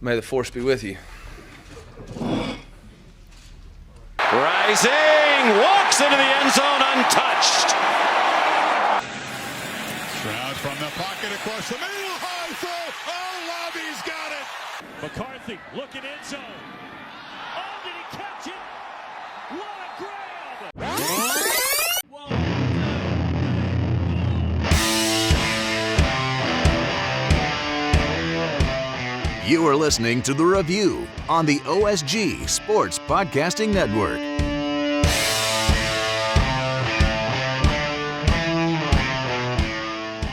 May the force be with you. Rising, walks into the end zone untouched. Stroud from the pocket across the middle, high throw. Oh, Lobby's got it. McCarthy looking end zone. Oh, did he catch it? What a grab! You are listening to The Review on the OSG Sports Podcasting Network.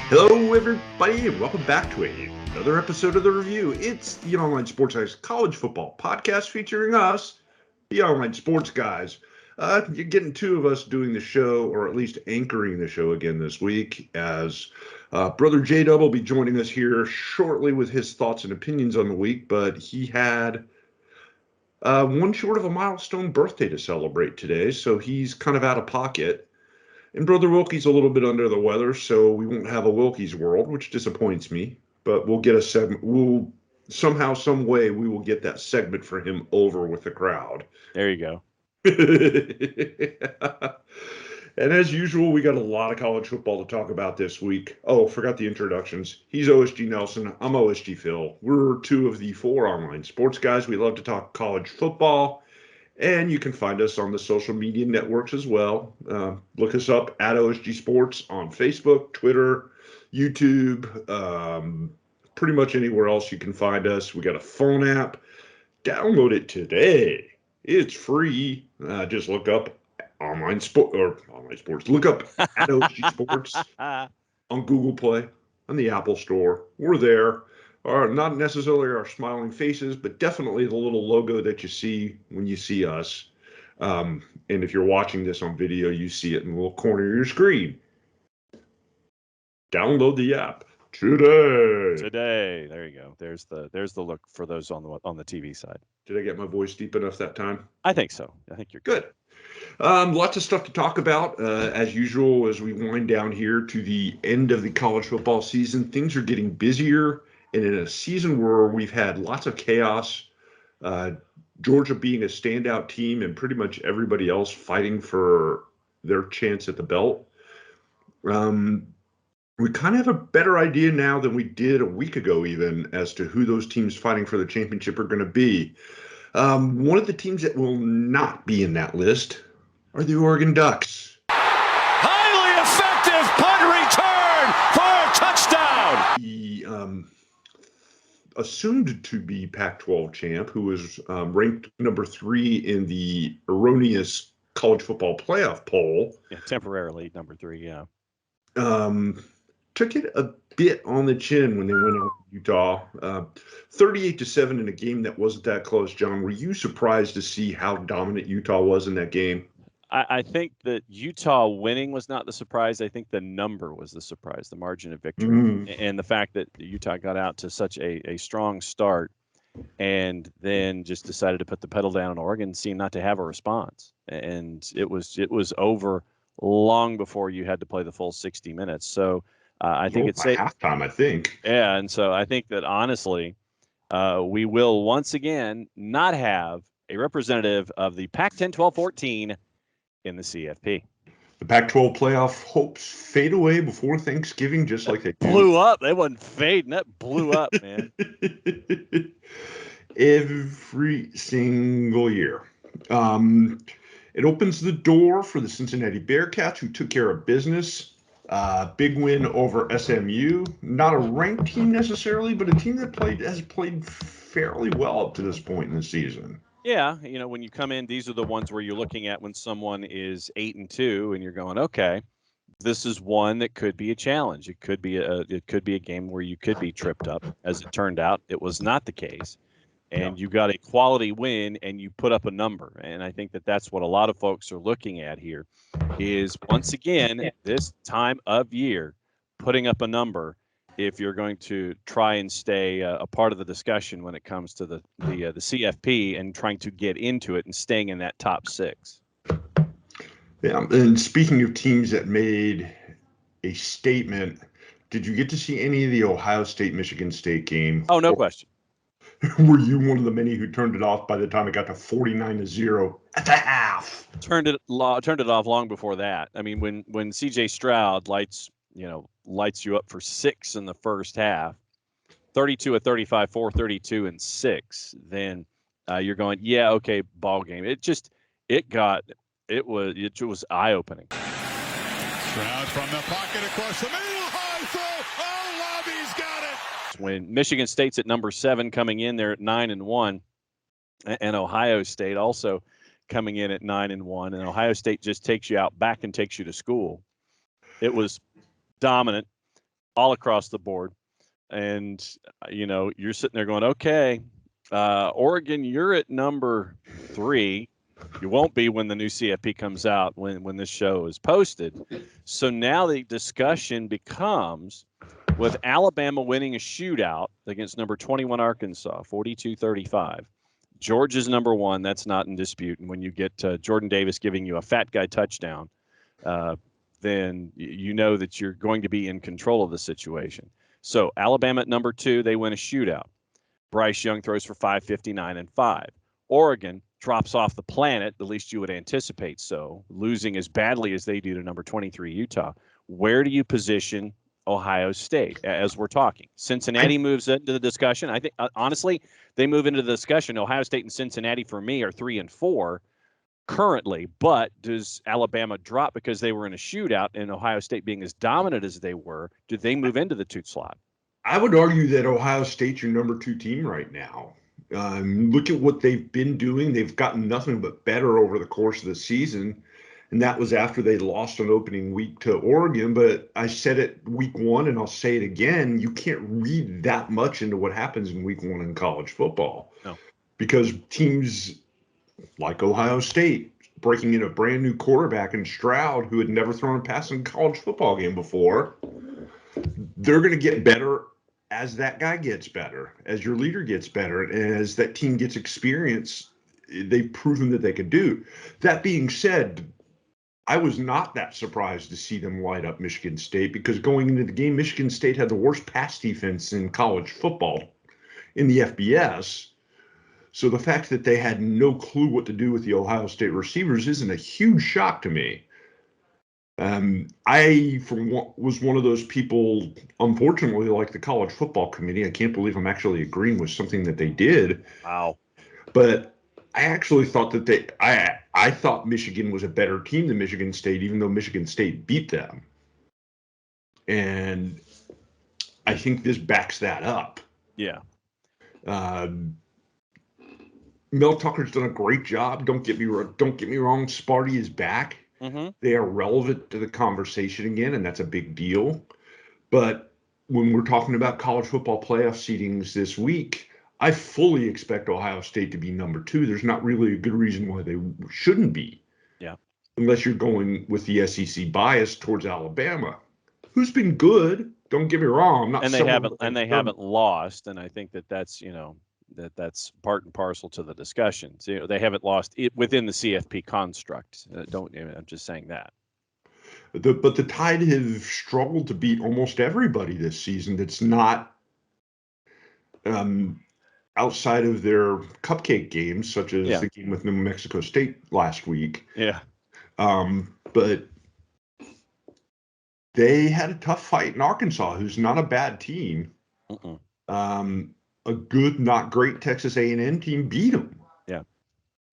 Hello, everybody, and welcome back to another episode of The Review. It's the Online Sports Guys College Football Podcast featuring us, the Online Sports Guys. You're getting two of us doing the show, or at least anchoring the show again this week, as Brother J-Dub will be joining us here shortly with his thoughts and opinions on the week, but he had one short of a milestone birthday to celebrate today, so he's kind of out of pocket. And Brother Wilkie's a little bit under the weather, so we won't have a Wilkie's World, which disappoints me, but we'll get a segment. We'll somehow, some way, we will get that segment for him over with the crowd. There you go. And as usual, we got a lot of college football to talk about this week. Oh, forgot the introductions. He's OSG Nelson. I'm OSG Phil. We're two of the four online sports guys. We love to talk college football. And you can find us on the social media networks as well. Look us up at OSG Sports on Facebook, Twitter, YouTube, pretty much anywhere else you can find us. We got a phone app. Download it today. It's free. Just look up online sports. Look up at OSG Sports on Google Play, on the Apple Store. We're there. Not necessarily our smiling faces, but definitely the little logo that you see when you see us. And if you're watching this on video, you see it in the little corner of your screen. Download the app today. There you go. There's the look for those on the TV side. Did I get my voice deep enough that time? I think so. I think you're good. Lots of stuff to talk about, as usual, as we wind down here to the end of the college football season. Things are getting busier, and in a season where we've had lots of chaos, Georgia being a standout team and pretty much everybody else fighting for their chance at the belt. We kind of have a better idea now than we did a week ago even as to who those teams fighting for the championship are going to be. One of the teams that will not be in that list are the Oregon Ducks. Highly effective punt return for a touchdown. The assumed to be Pac-12 champ, who was ranked number 3 in the erroneous college football playoff poll. Yeah, temporarily number 3, yeah. Took it a bit on the chin when they went on Utah. 38-7 in a game that wasn't that close. John, were you surprised to see how dominant Utah was in that game? I think that Utah winning was not the surprise. I think the number was the surprise, the margin of victory, and the fact that Utah got out to such a strong start and then just decided to put the pedal down, and Oregon seemed not to have a response. And it was over long before you had to play the full 60 minutes. So I think it's halftime, I think. Yeah, and so I think that honestly, we will once again not have a representative of the Pac-10, 12, 14 in the CFP. The Pac-12 playoff hopes fade away before Thanksgiving, just like they blew up. They wasn't fading. That blew up, man. Every single year. It opens the door for the Cincinnati Bearcats, who took care of business. Big win over SMU. Not a ranked team necessarily, but a team that has played fairly well up to this point in the season. Yeah, when you come in, these are the ones where you're looking at when someone is 8-2, and you're going, okay, this is one that could be a challenge. It could be a game where you could be tripped up. As it turned out, it was not the case. And you got a quality win, and you put up a number. And I think that that's what a lot of folks are looking at here is, once again, this time of year, putting up a number if you're going to try and stay a part of the discussion when it comes to the CFP and trying to get into it and staying in that top 6. Yeah, and speaking of teams that made a statement, did you get to see any of the Ohio State-Michigan State game? Oh, no question. Were you one of the many who turned it off by the time it got to 49-0 at the half? Turned it off long before that. I mean, when C.J. Stroud lights you up for 6 in the first half, 32 of 35, 432 and 6, then you're going, yeah, okay, ball game. It was eye opening. Stroud from the pocket across the middle, high throw. Oh, Lobby's got it. When Michigan State's at number 7 coming in there at 9-1, and Ohio State also coming in at 9-1, and Ohio State just takes you out back and takes you to school. It was dominant all across the board. And, you're sitting there going, okay, Oregon, you're at number 3. You won't be when the new CFP comes out, when this show is posted. So now the discussion becomes, with Alabama winning a shootout against number 21 Arkansas, 42-35. Georgia's number 1. That's not in dispute. And when you get Jordan Davis giving you a fat guy touchdown, then you know that you're going to be in control of the situation. So Alabama at number 2, they win a shootout. Bryce Young throws for 559 and 5. Oregon drops off the planet, the least you would anticipate so, losing as badly as they do to number 23 Utah. Where do you position Ohio State as we're talking? Cincinnati moves into the discussion. I think, honestly, they move into the discussion. Ohio State and Cincinnati, for me, are 3 and 4 currently. But does Alabama drop because they were in a shootout, and Ohio State being as dominant as they were, do they move into the 2 slot? I would argue that Ohio State's your number 2 team right now. Look at what they've been doing. They've gotten nothing but better over the course of the season. And that was after they lost on opening week to Oregon. But I said it week 1, and I'll say it again. You can't read that much into what happens in week 1 in college football. No. Because teams like Ohio State, breaking in a brand new quarterback in Stroud, who had never thrown a pass in a college football game before, they're going to get better as that guy gets better, as your leader gets better, and as that team gets experience. They've proven that they could do. That being said, I was not that surprised to see them light up Michigan State, because going into the game, Michigan State had the worst pass defense in college football in the FBS. So the fact that they had no clue what to do with the Ohio State receivers isn't a huge shock to me. I, was one of those people, unfortunately, like the college football committee. I can't believe I'm actually agreeing with something that they did. Wow. But I actually thought that I thought Michigan was a better team than Michigan State, even though Michigan State beat them. And I think this backs that up. Yeah. Mel Tucker's done a great job. Don't get me wrong. Sparty is back. Mm-hmm. They are relevant to the conversation again, and that's a big deal. But when we're talking about college football playoff seedings this week, I fully expect Ohio State to be number 2. There's not really a good reason why they shouldn't be. Yeah. Unless you're going with the SEC bias towards Alabama, who's been good. Don't get me wrong. I'm not. And they haven't lost, and I think that's that's part and parcel to the discussion. So, they haven't lost it within the CFP construct. I'm just saying that. But the Tide have struggled to beat almost everybody this season that's not outside of their cupcake games, such as the game with New Mexico State last week. Yeah. But they had a tough fight in Arkansas, who's not a bad team. A good, not great Texas A&M team beat them. Yeah.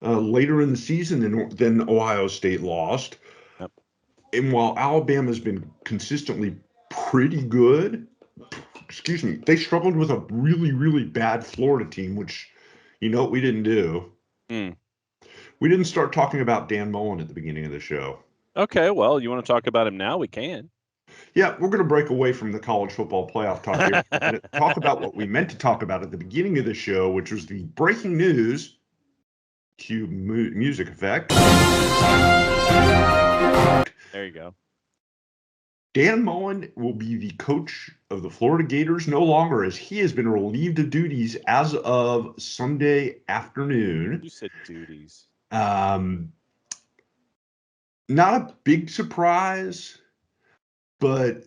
Later in the season, then Ohio State lost. Yep. And while Alabama's been consistently pretty good, they struggled with a really, really bad Florida team, which, we didn't do. We didn't start talking about Dan Mullen at the beginning of the show. Okay, well, you want to talk about him now? We can. Yeah, we're going to break away from the college football playoff talk here and talk about what we meant to talk about at the beginning of the show, which was the breaking news. Cue music effect. There you go. Dan Mullen will be the coach of the Florida Gators no longer, as he has been relieved of duties as of Sunday afternoon. You said duties. Not a big surprise. But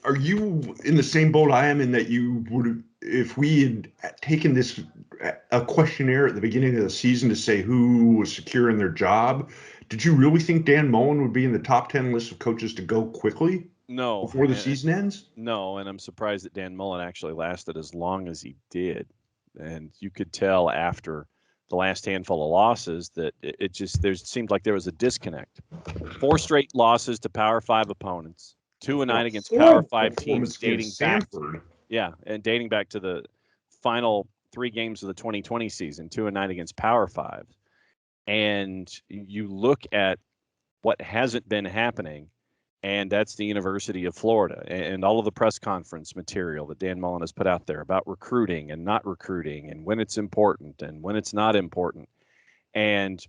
are you in the same boat I am, in that you if we had taken a questionnaire at the beginning of the season to say who was secure in their job, did you really think Dan Mullen would be in the top 10 list of coaches to go quickly No. before the season ends? No, and I'm surprised that Dan Mullen actually lasted as long as he did. And you could tell after the last handful of losses that it just seemed like there was a disconnect. 4 straight losses to Power 5 opponents, 2-9 against Power 5 teams dating back. And dating back to the final 3 games of the 2020 season, 2-9 against Power 5. And you look at what hasn't been happening, and that's the University of Florida and all of the press conference material that Dan Mullen has put out there about recruiting and not recruiting and when it's important and when it's not important. And,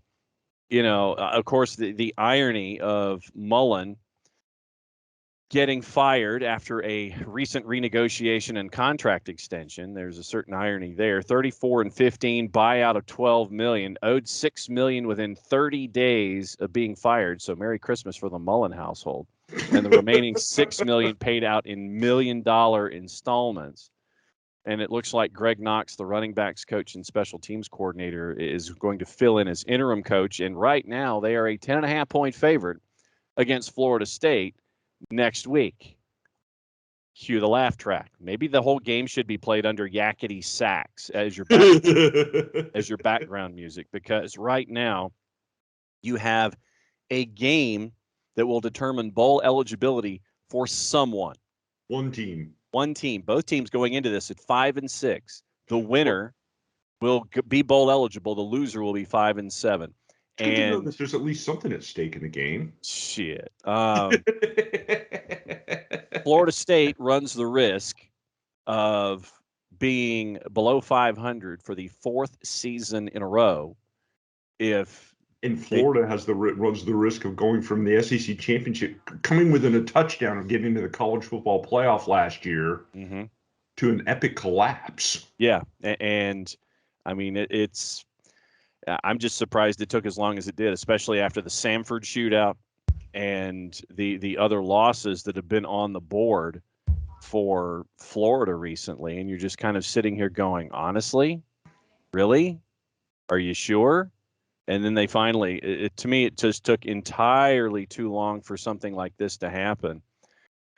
of course, the irony of Mullen getting fired after a recent renegotiation and contract extension. There's a certain irony there. 34-15, buyout of $12 million, owed $6 million within 30 days of being fired. So Merry Christmas for the Mullen household. And the remaining $6 million paid out in $1 million installments. And it looks like Greg Knox, the running backs coach and special teams coordinator, is going to fill in as interim coach. And right now they are a 10.5-point favorite against Florida State next week. Cue the laugh track. Maybe the whole game should be played under yakety sax as your background music, because right now you have a game that will determine bowl eligibility for someone. One team. Both teams going into this at 5-6. The winner will be bowl eligible. The loser will be 5-7. Good to know that there's at least something at stake in the game. Shit. Florida State runs the risk of being below 500 for the 4th season in a row. And Florida runs the risk of going from the SEC championship, coming within a touchdown of getting to the college football playoff last year, to an epic collapse. Yeah, and I mean it's. I'm just surprised it took as long as it did, especially after the Samford shootout and the other losses that have been on the board for Florida recently. And you're just kind of sitting here going, honestly, really? Are you sure? And then they finally, to me, it just took entirely too long for something like this to happen.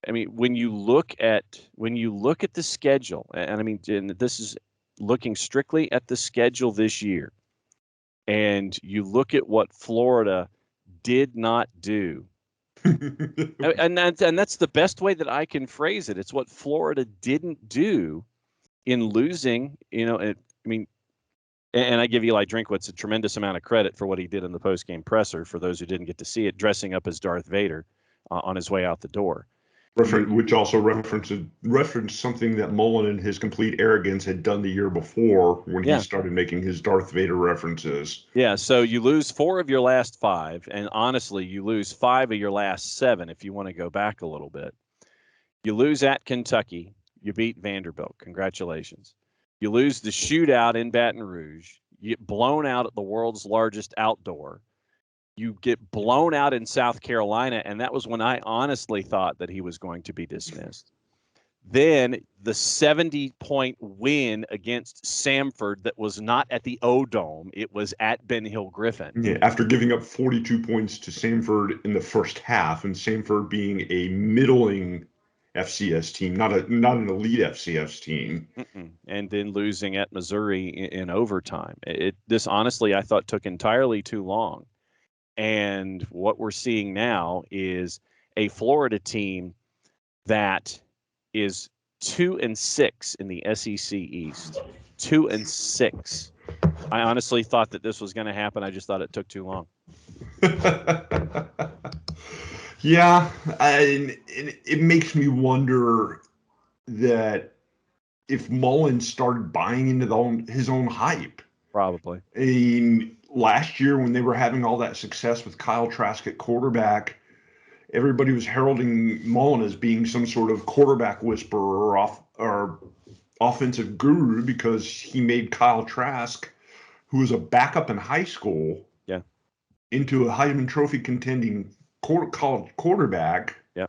I mean, when you look at the schedule, and I mean, and this is looking strictly at the schedule this year, and you look at what Florida did not do, and that's the best way that I can phrase it. It's what Florida didn't do in losing. And I give Eli Drinkwitz a tremendous amount of credit for what he did in the postgame presser. For those who didn't get to see it, dressing up as Darth Vader on his way out the door. Which also referenced something that Mullen, in his complete arrogance, had done the year before when he started making his Darth Vader references. Yeah, so you lose 4 of your last 5, and honestly, you lose 5 of your last 7 if you want to go back a little bit. You lose at Kentucky. You beat Vanderbilt. Congratulations. You lose the shootout in Baton Rouge. You get blown out at the world's largest outdoor. You get blown out in South Carolina, and that was when I honestly thought that he was going to be dismissed. Then the 70-point win against Samford that was not at the O-Dome. It was at Ben Hill Griffin. Yeah, after giving up 42 points to Samford in the first half, and Samford being a middling FCS team, not an elite FCS team. And then losing at Missouri in overtime. This honestly, I thought, took entirely too long. And what we're seeing now is a Florida team that is 2-6 in the SEC East. 2-6. I honestly thought that this was going to happen. I just thought it took too long. Yeah, and it makes me wonder that if Mullen started buying into his own hype. Probably. I mean, last year when they were having all that success with Kyle Trask at quarterback, everybody was heralding Mullen as being some sort of quarterback whisperer or offensive guru because he made Kyle Trask, who was a backup in high school, into a Heisman Trophy contending college quarterback. Yeah.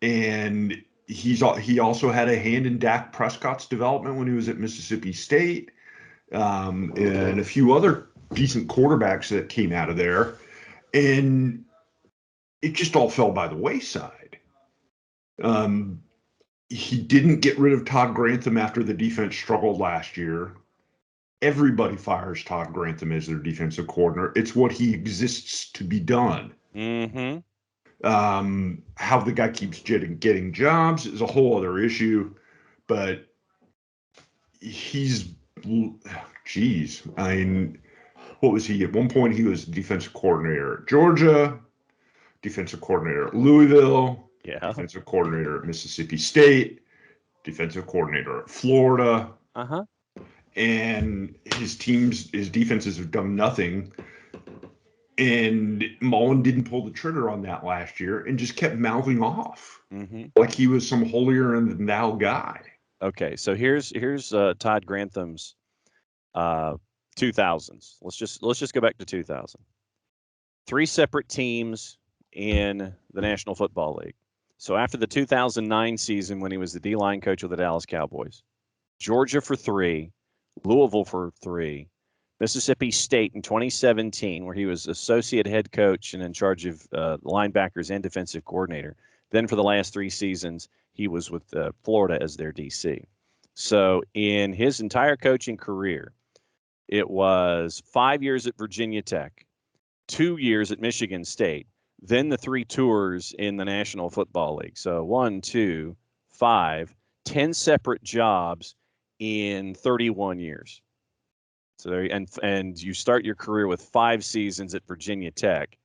And he also had a hand in Dak Prescott's development when he was at Mississippi State, and a few other decent quarterbacks that came out of there, and it just all fell by the wayside. He didn't get rid of Todd Grantham after the defense struggled last year. Everybody fires Todd Grantham as their defensive coordinator. It's what he exists to be done. Mm-hmm. How the guy keeps getting jobs is a whole other issue, but geez. I mean, what was he? At one point, he was defensive coordinator at Georgia, defensive coordinator at Louisville, defensive coordinator at Mississippi State, defensive coordinator at Florida. Uh-huh. And his defenses have done nothing. And Mullen didn't pull the trigger on that last year and just kept mouthing off like he was some holier than thou guy. Okay, so here's Todd Grantham's 2000s. Let's just go back to 2000. 3 separate teams in the National Football League. So after the 2009 season, when he was the D-line coach of the Dallas Cowboys, Georgia for 3, Louisville for 3, Mississippi State in 2017, where he was associate head coach and in charge of linebackers and defensive coordinator. Then for the last 3 seasons, he was with Florida as their DC. So in his entire coaching career, it was 5 years at Virginia Tech, 2 years at Michigan State, then the 3 tours in the National Football League. So 1, 2, 5, 10 separate jobs in 31 years. So there, and you start your career with 5 seasons at Virginia Tech.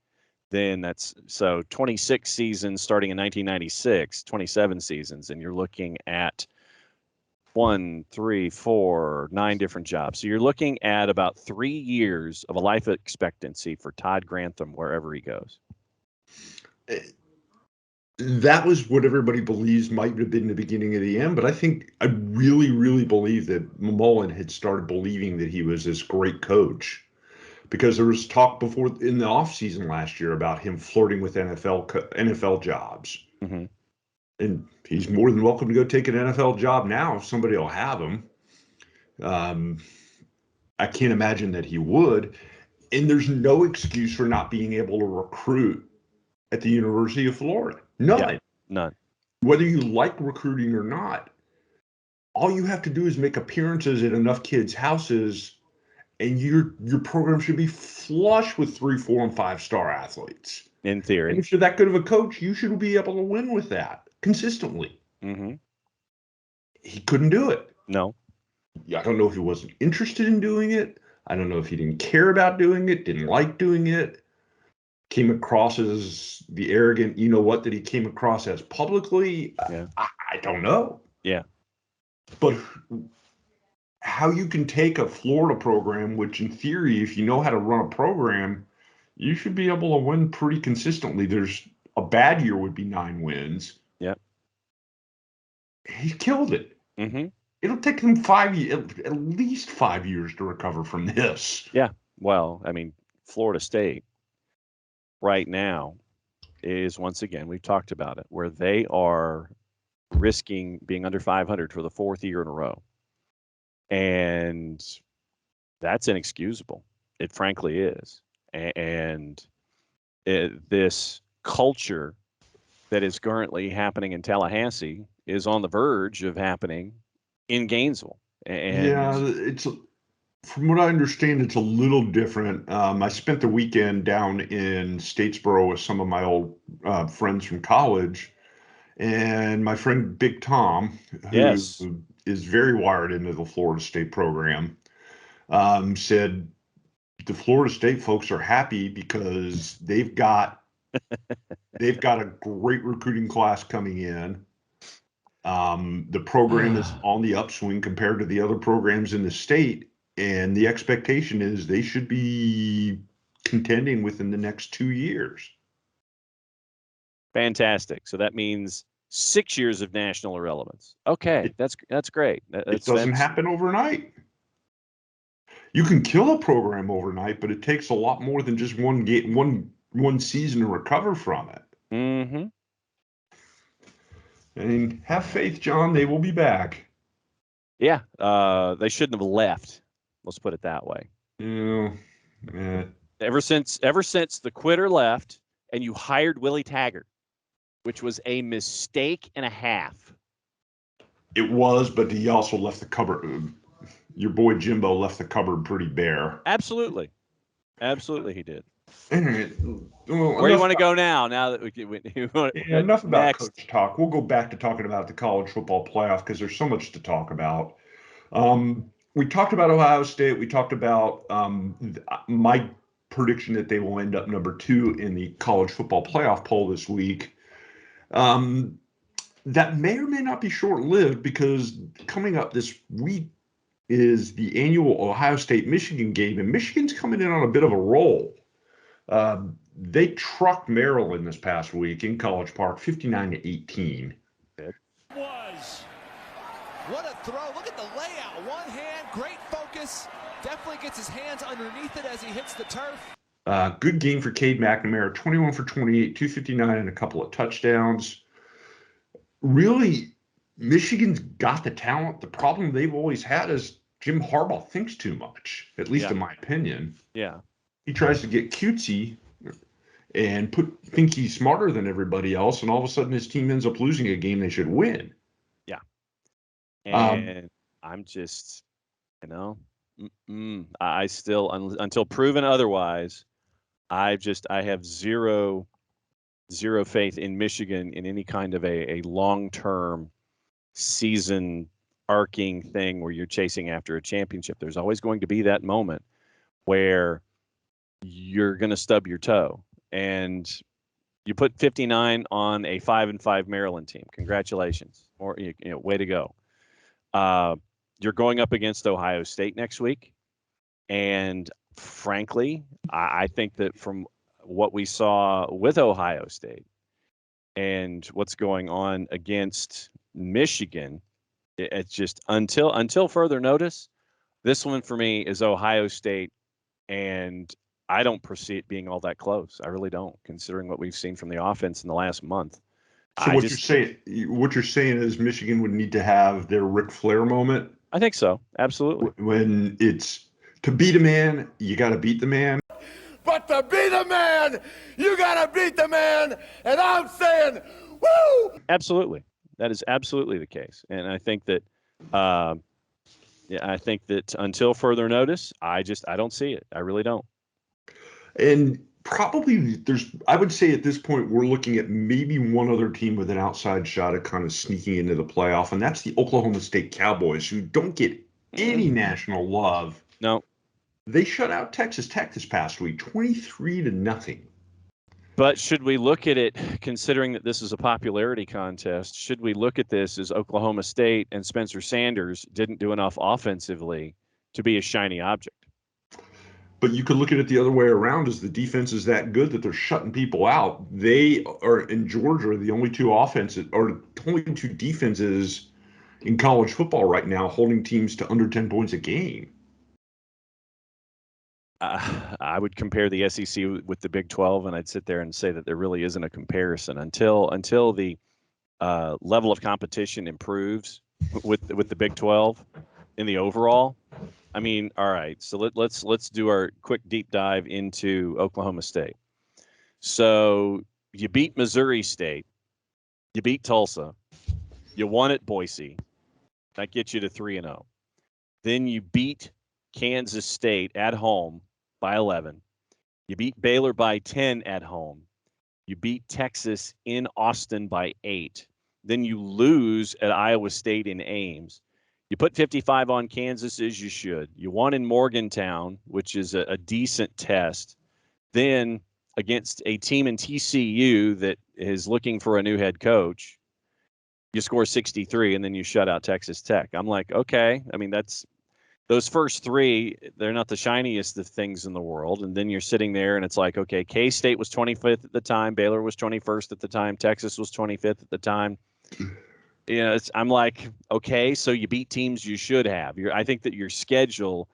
Then that's 26 seasons starting in 1996, 27 seasons, and you're looking at 1, 3, 4, 9 different jobs. So you're looking at about 3 years of a life expectancy for Todd Grantham wherever he goes. That was what everybody believes might have been the beginning of the end, but I really, really believe that Mullen had started believing that he was this great coach, because there was talk before in the offseason last year about him flirting with NFL jobs. Mm-hmm. And he's more than welcome to go take an NFL job now if somebody will have him. I can't imagine that he would. And there's no excuse for not being able to recruit at the University of Florida. None. Yeah, none. Whether you like recruiting or not, all you have to do is make appearances at enough kids' houses, and your program should be flush with 3, 4, and 5-star athletes. In theory. And if you're that good of a coach, you should be able to win with that consistently. Mm-hmm. He couldn't do it. No. I don't know if he wasn't interested in doing it. I don't know if he didn't care about doing it, didn't like doing it. Came across as the arrogant, you know what, that he came across as publicly. Yeah. I don't know. Yeah. But how you can take a Florida program, which in theory, if you know how to run a program, you should be able to win pretty consistently. There's a bad year would be 9 wins. Yeah. He killed it. Mm-hmm. It'll take him at least 5 years to recover from this. Yeah. Well, I mean, Florida State right now is, once again, we've talked about it, where they are risking being under 500 for the 4th year in a row. And that's inexcusable. It frankly is. And this culture that is currently happening in Tallahassee is on the verge of happening in Gainesville. And yeah, from what I understand, it's a little different. I spent the weekend down in Statesboro with some of my old friends from college, and my friend Big Tom, who is very wired into the Florida State program, said the Florida State folks are happy because they've got a great recruiting class coming in. The program is on the upswing compared to the other programs in the state. And the expectation is they should be contending within the next 2 years. Fantastic. So that means 6 years of national irrelevance. Okay, that's great. It doesn't happen overnight. You can kill a program overnight, but it takes a lot more than just one season to recover from it. Mm-hmm. And have faith, John. They will be back. Yeah, they shouldn't have left. Let's put it that way. Yeah. Ever since the quitter left and you hired Willie Taggart, which was a mistake and a half. It was, but he also left the cupboard. Your boy Jimbo left the cupboard pretty bare. Absolutely he did. Anyway, well, Where do you want to go now? Now that enough about next. coach talk. We'll go back to talking about the college football playoff because there's so much to talk about. We talked about Ohio State. We talked about my prediction that they will end up number 2 in the college football playoff poll this week. That may or may not be short-lived because coming up this week is the annual Ohio State-Michigan game, and Michigan's coming in on a bit of a roll. They trucked Maryland this past week in College Park, 59-18. What a throw. Look at the layout. One hand, great focus. Definitely gets his hands underneath it as he hits the turf. Good game for Cade McNamara, 21 for 28, 259, and a couple of touchdowns. Really, Michigan's got the talent. The problem they've always had is Jim Harbaugh thinks too much, at least in my opinion. Yeah. He tries to get cutesy and think he's smarter than everybody else, and all of a sudden his team ends up losing a game they should win. Yeah. And I'm just, I still, until proven otherwise, I have zero faith in Michigan in any kind of a long-term season arcing thing where you're chasing after a championship. There's always going to be that moment where you're going to stub your toe, and you put 59 on a 5-5 Maryland team. Congratulations, or way to go. You're going up against Ohio State next week, and frankly, I think that from what we saw with Ohio State and what's going on against Michigan, it's just until further notice, this one for me is Ohio State, and I don't perceive it being all that close. I really don't, considering what we've seen from the offense in the last month. So what you're saying is Michigan would need to have their Ric Flair moment? I think so. Absolutely. When it's to beat a man, you got to beat the man. But to beat a man, you got to beat the man. And I'm saying, woo! Absolutely. That is absolutely the case. And I think that, I think that until further notice, I don't see it. I really don't. And probably I would say at this point, we're looking at maybe one other team with an outside shot at kind of sneaking into the playoff, and that's the Oklahoma State Cowboys, who don't get any national love. No. They shut out Texas Tech this past week, 23-0. But should we look at it, considering that this is a popularity contest, should we look at this as Oklahoma State and Spencer Sanders didn't do enough offensively to be a shiny object? But you could look at it the other way around, as the defense is that good that they're shutting people out. They are, in Georgia, the only two defenses in college football right now holding teams to under 10 points a game. I would compare the SEC with the Big 12, and I'd sit there and say that there really isn't a comparison until the level of competition improves with the Big 12 in the overall. I mean, all right, so let's do our quick deep dive into Oklahoma State. So you beat Missouri State, you beat Tulsa, you won at Boise. That gets you to 3-0. Then you beat Kansas State at home by 11. You beat Baylor by 10 at home. You beat Texas in Austin by 8. Then you lose at Iowa State in Ames. You put 55 on Kansas, as you should. You won in Morgantown, which is a decent test. Then against a team in TCU that is looking for a new head coach, you score 63, and then you shut out Texas Tech. I'm like, okay. I mean, those first three, they're not the shiniest of things in the world. And then you're sitting there, and it's like, okay, K-State was 25th at the time. Baylor was 21st at the time. Texas was 25th at the time. I'm like, okay, so you beat teams you should have. I think that your schedule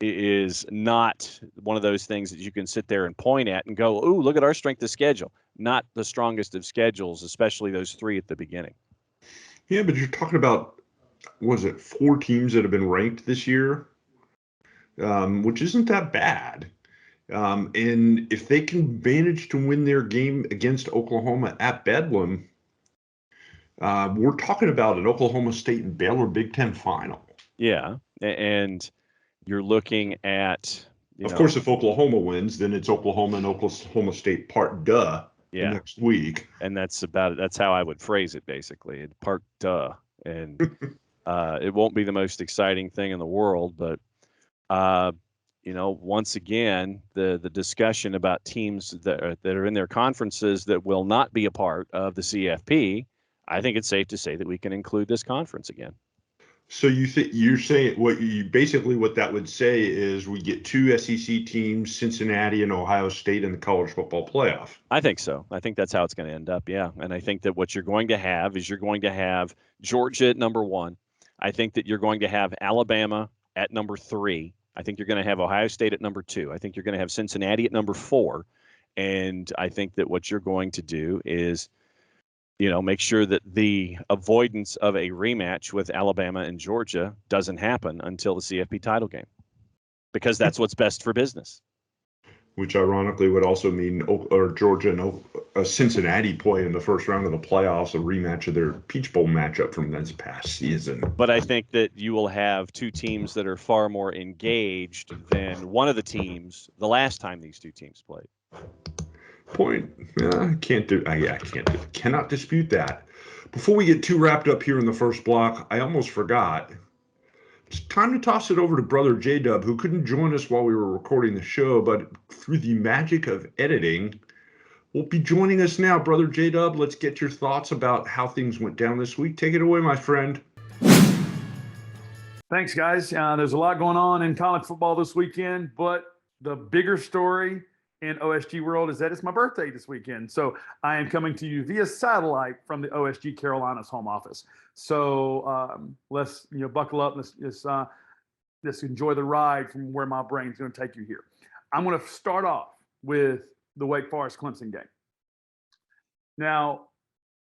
is not one of those things that you can sit there and point at and go, ooh, look at our strength of schedule. Not the strongest of schedules, especially those three at the beginning. Yeah, but you're talking about, was it 4 teams that have been ranked this year, which isn't that bad. And if they can manage to win their game against Oklahoma at Bedlam, we're talking about an Oklahoma State and Baylor Big Ten final. Yeah, and you're looking at, of course, if Oklahoma wins, then it's Oklahoma and Oklahoma State part duh next week. And that's about it. That's how I would phrase it, basically. Part duh. And it won't be the most exciting thing in the world, but once again, the discussion about teams that are in their conferences that will not be a part of the CFP, I think it's safe to say that we can include this conference again. So you're saying what that would say is we get 2 SEC teams, Cincinnati and Ohio State, in the college football playoff. I think so. I think that's how it's going to end up. Yeah, and I think that what you're going to have is you're going to have Georgia at number 1. I think that you're going to have Alabama at number 3. I think you're going to have Ohio State at number 2. I think you're going to have Cincinnati at number 4. And I think that what you're going to do is, make sure that the avoidance of a rematch with Alabama and Georgia doesn't happen until the CFP title game, because that's what's best for business. Which ironically would also mean Georgia and Cincinnati play in the first round of the playoffs, a rematch of their Peach Bowl matchup from this past season. But I think that you will have 2 teams that are far more engaged than one of the teams the last time these 2 teams played. Point. Cannot dispute that. Before we get too wrapped up here in the first block, I almost forgot. It's time to toss it over to Brother J-Dub, who couldn't join us while we were recording the show, but through the magic of editing, will be joining us now. Brother J-Dub, let's get your thoughts about how things went down this week. Take it away, my friend. Thanks, guys. There's a lot going on in college football this weekend, but the bigger story in OSG world is that it's my birthday this weekend. So I am coming to you via satellite from the OSG Carolinas home office. So let's buckle up. Let's enjoy the ride from where my brain's going to take you here. I'm going to start off with the Wake Forest Clemson game. Now,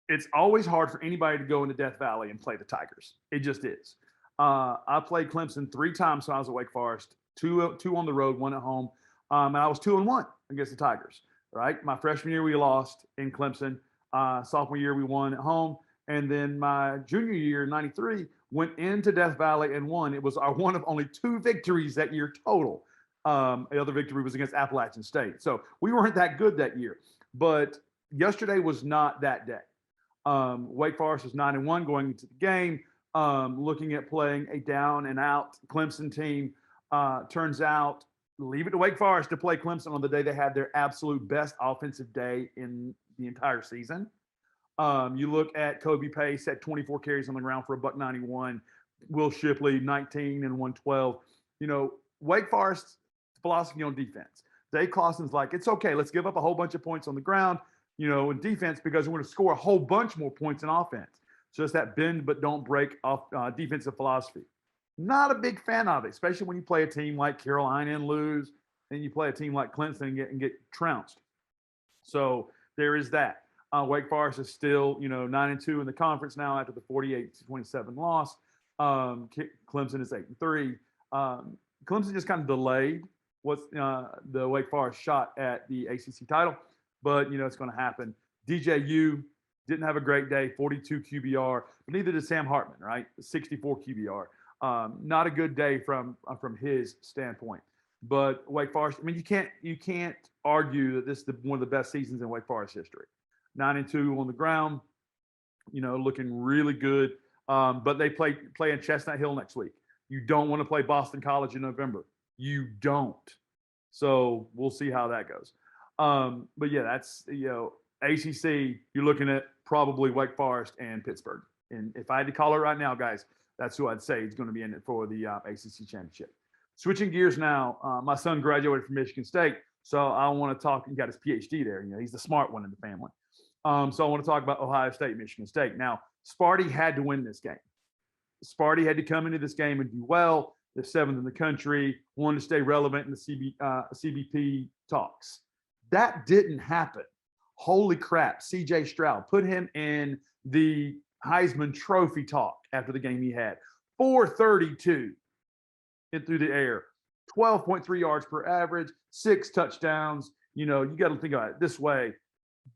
it's always hard for anybody to go into Death Valley and play the Tigers. It just is. I played Clemson 3 times when I was at Wake Forest, two on the road, 1 at home. And I was 2-1 against the Tigers, right? My freshman year, we lost in Clemson. Sophomore year, we won at home. And then my junior year, 93, went into Death Valley and won. It was our one of only 2 victories that year total. The other victory was against Appalachian State. So we weren't that good that year. But yesterday was not that day. Wake Forest was 9-1 going into the game, looking at playing a down-and-out Clemson team. Turns out, leave it to Wake Forest to play Clemson on the day they had their absolute best offensive day in the entire season. You look at Kobe Pace at 24 carries on the ground for $191. Will Shipley, 19 and 112. Wake Forest's philosophy on defense. Dave Clawson's like, it's okay, let's give up a whole bunch of points on the ground, in defense, because we're going to score a whole bunch more points in offense. So it's that bend but don't break off defensive philosophy. Not a big fan of it, especially when you play a team like Carolina and lose, and you play a team like Clemson and get trounced. So there is that. Wake Forest is still, 9-2 in the conference now after the 48-27 loss. Clemson is 8-3. Clemson just kind of delayed the Wake Forest shot at the ACC title, but it's going to happen. DJU didn't have a great day, 42 QBR, but neither did Sam Hartman, right? 64 QBR. Not a good day from his standpoint. But Wake Forest, you can't argue that this is one of the best seasons in Wake Forest history. 9-2 on the ground, looking really good. But they play in Chestnut Hill next week. You don't want to play Boston College in November. You don't. So we'll see how that goes. But yeah, that's ACC. You're looking at probably Wake Forest and Pittsburgh. And if I had to call it right now, guys, that's who I'd say is going to be in it for the ACC championship. Switching gears now, my son graduated from Michigan State, so I want to talk. He got his PhD there. He's the smart one in the family. So I want to talk about Ohio State, Michigan State. Now, Sparty had to win this game. Sparty had to come into this game and do well. They're 7th in the country, wanted to stay relevant in the CBP talks. That didn't happen. Holy crap, C.J. Stroud, put him in the Heisman Trophy talk after the game he had. 432 in through the air, 12.3 yards per average, 6 touchdowns. You got to think about it this way.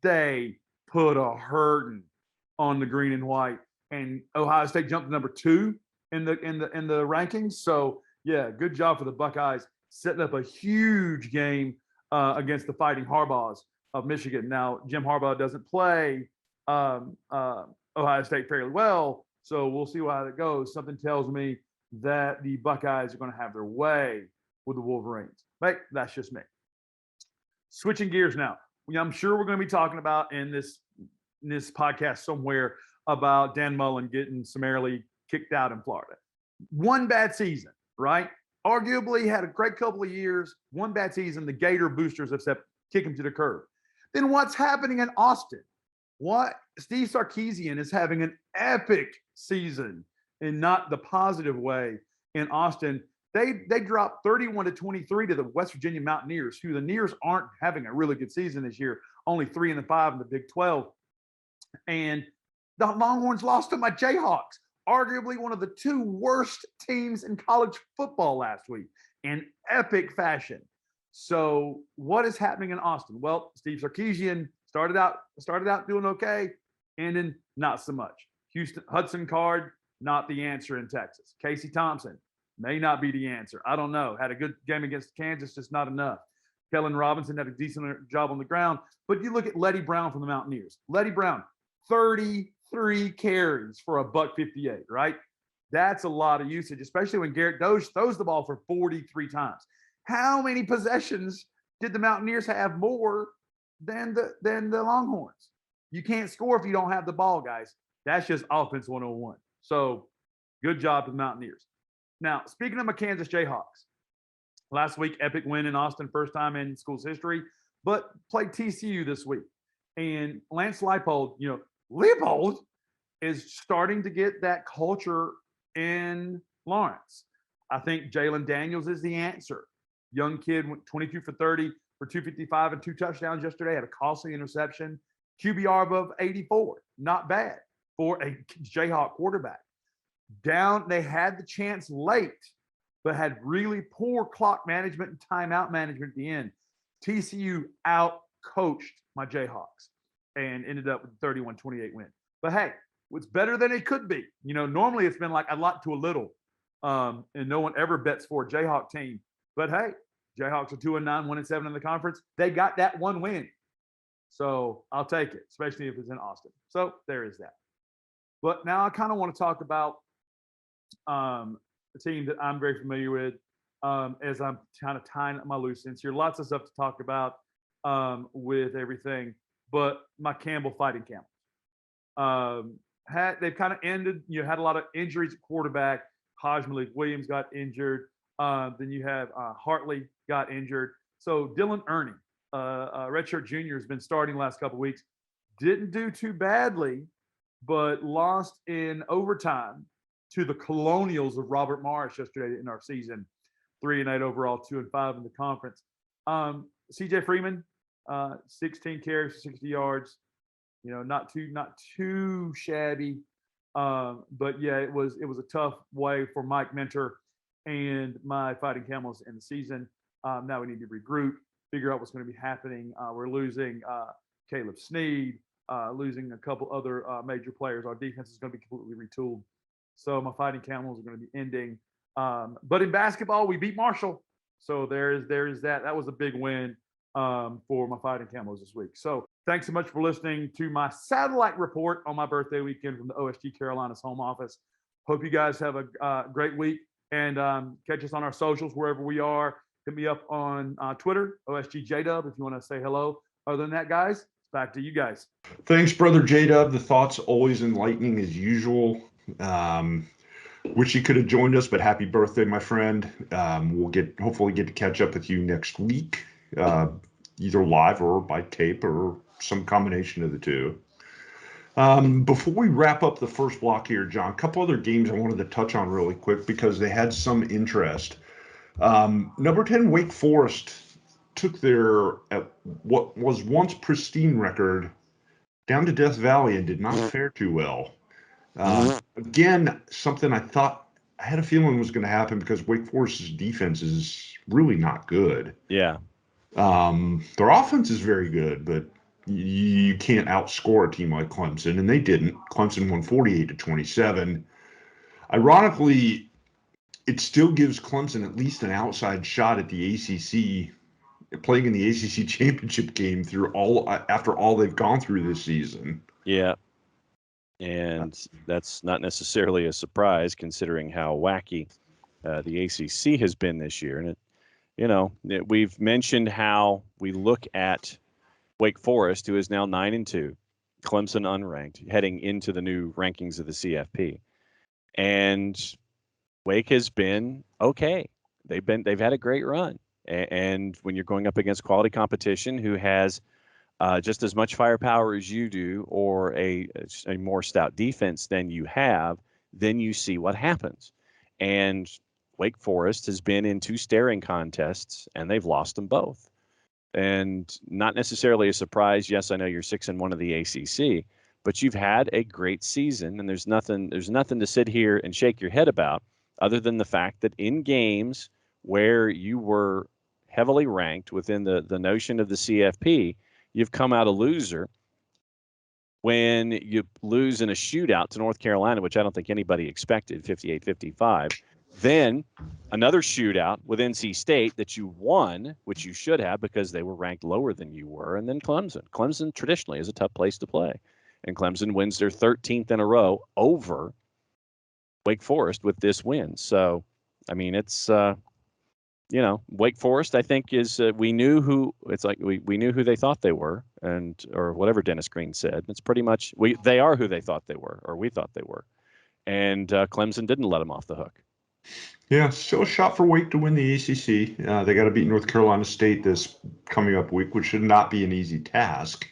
They put a hurting on the green and white, and Ohio State jumped to number 2 in the rankings. So yeah, good job for the Buckeyes setting up a huge game against the Fighting Harbaughs of Michigan. Now, Jim Harbaugh doesn't play Ohio State fairly well, so we'll see how that goes. Something tells me that the Buckeyes are going to have their way with the Wolverines. But that's just me. Switching gears now. I'm sure we're going to be talking about in this podcast somewhere about Dan Mullen getting summarily kicked out in Florida. One bad season, right? Arguably had a great couple of years. One bad season. The Gator boosters have kick him to the curb. Then what's happening in Austin? Steve Sarkisian is having an epic season in not the positive way in Austin. They dropped 31-23 to the West Virginia Mountaineers, who the Nears aren't having a really good season this year, only 3-5 in the Big 12. And the Longhorns lost to my Jayhawks, arguably one of the 2 worst teams in college football last week in epic fashion. So what is happening in Austin? Well, Steve Sarkisian started out doing okay, and then not so much. Hudson Card, not the answer in Texas. Casey Thompson may not be the answer. I don't know. Had a good game against Kansas, just not enough. Kellen Robinson had a decent job on the ground. But you look at Letty Brown from the Mountaineers. Letty Brown, 33 carries for $158, right? That's a lot of usage, especially when Garrett Doge throws the ball for 43 times. How many possessions did the Mountaineers have more than the Longhorns? You can't score if you don't have the ball, guys. That's just offense 101. So good job to the Mountaineers. Now, speaking of my Kansas Jayhawks, last week, epic win in Austin, first time in school's history, but played TCU this week. And Lance Leipold, Leipold is starting to get that culture in Lawrence. I think Jalen Daniels is the answer. Young kid went 22 for 30 for 255 and 2 touchdowns yesterday, had a costly interception. QBR above 84, not bad for a Jayhawk quarterback. They had the chance late, but had really poor clock management and timeout management at the end. TCU out-coached my Jayhawks and ended up with a 31-28 win. But hey, it's better than it could be. Normally it's been like a lot to a little, and no one ever bets for a Jayhawk team. But hey, Jayhawks are 2-9, 1-7 in the conference. They got that one win. So I'll take it, especially if it's in Austin. So there is that. But now I kind of want to talk about a team that I'm very familiar with as I'm kind of tying up my loose ends here. Lots of stuff to talk about with everything. But my Campbell Fighting Camels. They've kind of ended, had a lot of injuries at quarterback. Haj Malik Williams got injured. Then you have Hartley got injured. So Dylan Ernie, redshirt junior, has been starting the last couple of weeks. Didn't do too badly, but lost in overtime to the Colonials of Robert Morris yesterday in our season. 3-8 overall, 2-5 in the conference. CJ Freeman, 16 carries for 60 yards. Not too shabby. But yeah, it was a tough way for Mike Mentor and my Fighting Camels in the season. Now we need to regroup, figure out what's going to be happening. We're losing Caleb Sneed, losing a couple other major players. Our defense is going to be completely retooled. So my Fighting Camels are going to be ending. But in basketball, we beat Marshall. So there is that. That was a big win for my Fighting Camels this week. So thanks so much for listening to my satellite report on my birthday weekend from the OSG Carolinas home office. Hope you guys have a great week, and catch us on our socials wherever we are. Hit me up on Twitter, OSGJDub, if you want to say hello. Other than that, guys, it's back to you guys. Thanks, brother J-Dub. The thoughts always enlightening as usual. Wish you could have joined us, but happy birthday, my friend. We'll hopefully get to catch up with you next week, either live or by tape or some combination of the two. Before we wrap up the first block here, John, a couple other games I wanted to touch on really quick because they had some interest. Number 10, Wake Forest took their what was once pristine record down to Death Valley and did not fare too well. Again, something I had a feeling was going to happen because Wake Forest's defense is really not good. Yeah. Their offense is very good, but you can't outscore a team like Clemson, and they didn't. Clemson won 48-27. Ironically, it still gives Clemson at least an outside shot at the ACC, playing in the ACC championship game after all they've gone through this season. Yeah. And that's not necessarily a surprise considering how wacky the ACC has been this year. And we've mentioned how we look at Wake Forest, who is now 9-2, Clemson unranked, heading into the new rankings of the CFP. And Wake has been okay. They've had a great run. And when you're going up against quality competition who has just as much firepower as you do, or a more stout defense than you have, then you see what happens. And Wake Forest has been in 2 staring contests, and they've lost them both. And not necessarily a surprise. Yes, I know you're 6-1 of the ACC, but you've had a great season, and there's nothing to sit here and shake your head about, other than the fact that in games where you were heavily ranked within the notion of the CFP, you've come out a loser. When you lose in a shootout to North Carolina, which I don't think anybody expected, 58-55, then another shootout with NC State that you won, which you should have because they were ranked lower than you were, and then Clemson. Clemson traditionally is a tough place to play, and Clemson wins their 13th in a row over Wake Forest with this win. So, I mean, it's Wake Forest, I think, is we knew who they thought they were, or whatever Dennis Green said. It's pretty much they are who they thought they were, or we thought they were, and Clemson didn't let them off the hook. Yeah, still a shot for Wake to win the ACC. They got to beat North Carolina State this coming up week, which should not be an easy task.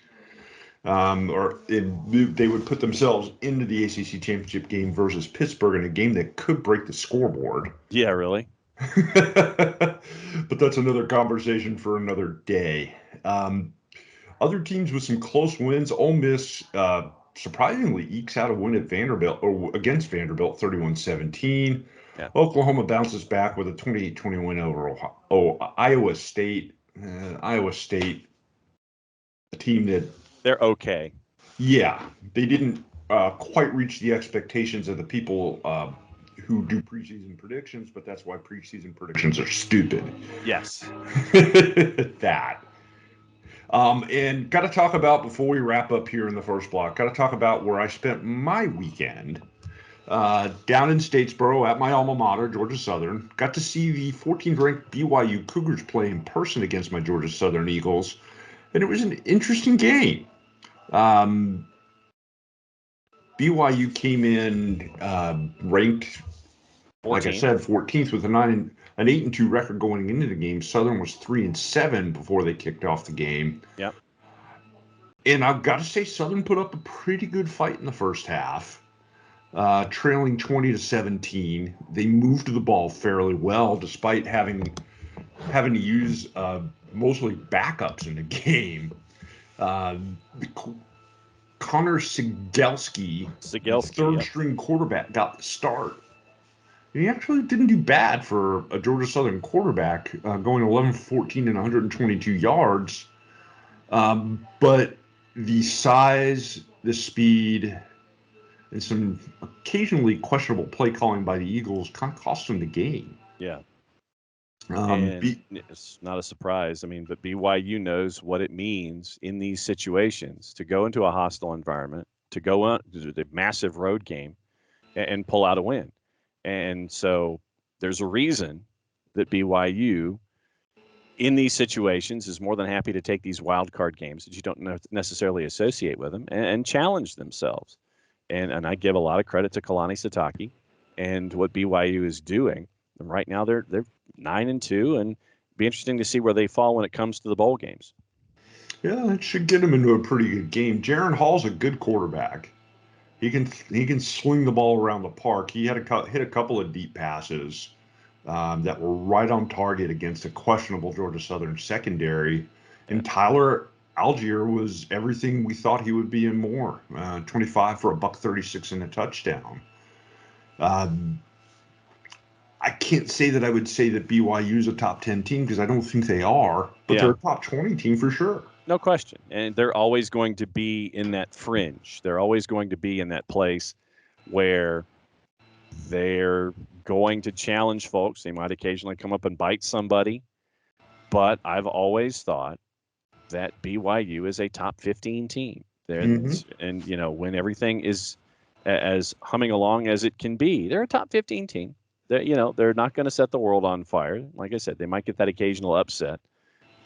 They would put themselves into the ACC championship game versus Pittsburgh in a game that could break the scoreboard. Yeah, really. But that's another conversation for another day. Other teams with some close wins. Ole Miss surprisingly ekes out a win at Vanderbilt, or against Vanderbilt, 31-17. Yeah. Oklahoma bounces back with a 28-20 win over Iowa State. Iowa State, a team that they're okay. Yeah, they didn't quite reach the expectations of the people who do preseason predictions, but that's why preseason predictions are stupid. Yes. That. And got to talk about, before we wrap up here in the first block, got to talk about where I spent my weekend. Down in Statesboro at my alma mater, Georgia Southern. Got to see the 14th ranked BYU Cougars play in person against my Georgia Southern Eagles, and it was an interesting game. BYU came in ranked, 14th. Like I said, 14th with an 8-2 record going into the game. Southern was 3-7 before they kicked off the game. Yep. And I've got to say, Southern put up a pretty good fight in the first half. Trailing 20-17, they moved the ball fairly well, despite having to use mostly backups in the game. Connor Sigelski, third-string quarterback, got the start. And he actually didn't do bad for a Georgia Southern quarterback, going 11-14 and 122 yards. But the size, the speed, and some occasionally questionable play calling by the Eagles kind of cost them the game. Yeah. It's not a surprise. I mean, but BYU knows what it means in these situations to go into a hostile environment, to go on to the massive road game and pull out a win. And so there's a reason that BYU in these situations is more than happy to take these wild card games that you don't necessarily associate with them and challenge themselves. And I give a lot of credit to Kalani Sitake and what BYU is doing. And right now they're 9-2, and be interesting to see where they fall when it comes to the bowl games. Yeah, that should get them into a pretty good game. Jaron Hall's a good quarterback. He can swing the ball around the park. He hit a couple of deep passes that were right on target against a questionable Georgia Southern secondary. And Tyler Algier was everything we thought he would be and more. 25 for $136 and a touchdown. I can't say that I would say that BYU is a top 10 team because I don't think they are, but they're a top 20 team for sure. No question. And they're always going to be in that fringe. They're always going to be in that place where they're going to challenge folks. They might occasionally come up and bite somebody. But I've always thought that BYU is a top 15 team. And, you know, when everything is as humming along as it can be, they're a top 15 team. They're not going to set the world on fire. Like I said, they might get that occasional upset.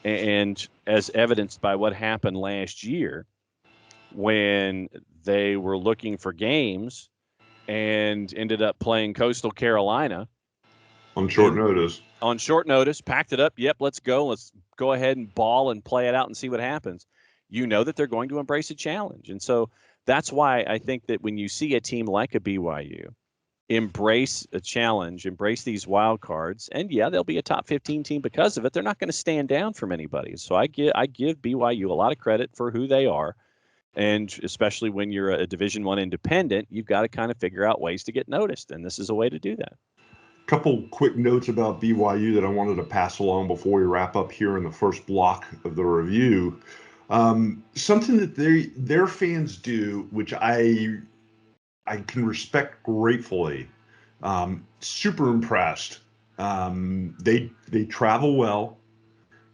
And as evidenced by what happened last year when they were looking for games and ended up playing Coastal Carolina. On short notice. Packed it up. Yep, let's go. Let's go ahead and ball and play it out and see what happens. You know that they're going to embrace a challenge. And so that's why I think that when you see a team like a BYU embrace a challenge, embrace these wild cards, and yeah, they'll be a top 15 team because of it. They're not going to stand down from anybody. So I give BYU a lot of credit for who they are. And especially when you're a Division I independent, you've got to kind of figure out ways to get noticed. And this is a way to do that. Couple quick notes about BYU that I wanted to pass along before we wrap up here in the first block of the review. Something that their fans do, which I can respect gratefully. Super impressed. They travel well.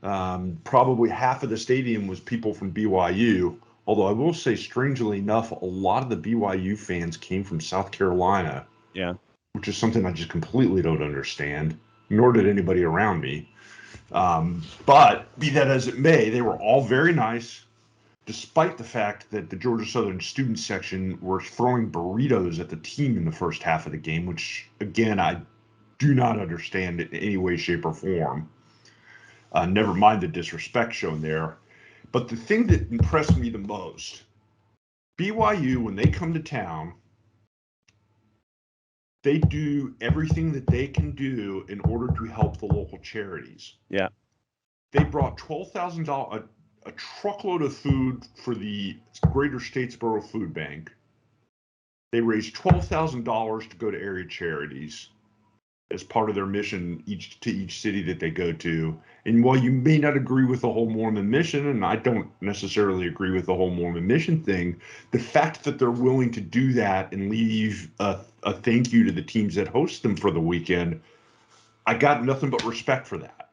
Probably half of the stadium was people from BYU. Although I will say, strangely enough, a lot of the BYU fans came from South Carolina. Yeah. Which is something I just completely don't understand, nor did anybody around me. But be that as it may, they were all very nice, despite the fact that the Georgia Southern student section were throwing burritos at the team in the first half of the game, which, again, I do not understand in any way, shape, or form. Never mind the disrespect shown there. But the thing that impressed me the most, BYU, when they come to town, they do everything that they can do in order to help the local charities. Yeah. They brought $12,000, a truckload of food for the Greater Statesboro Food Bank. They raised $12,000 to go to area charities as part of their mission to each city that they go to. And while you may not agree with the whole Mormon mission, and I don't necessarily agree with the whole Mormon mission thing, the fact that they're willing to do that and leave a thank you to the teams that host them for the weekend, I got nothing but respect for that.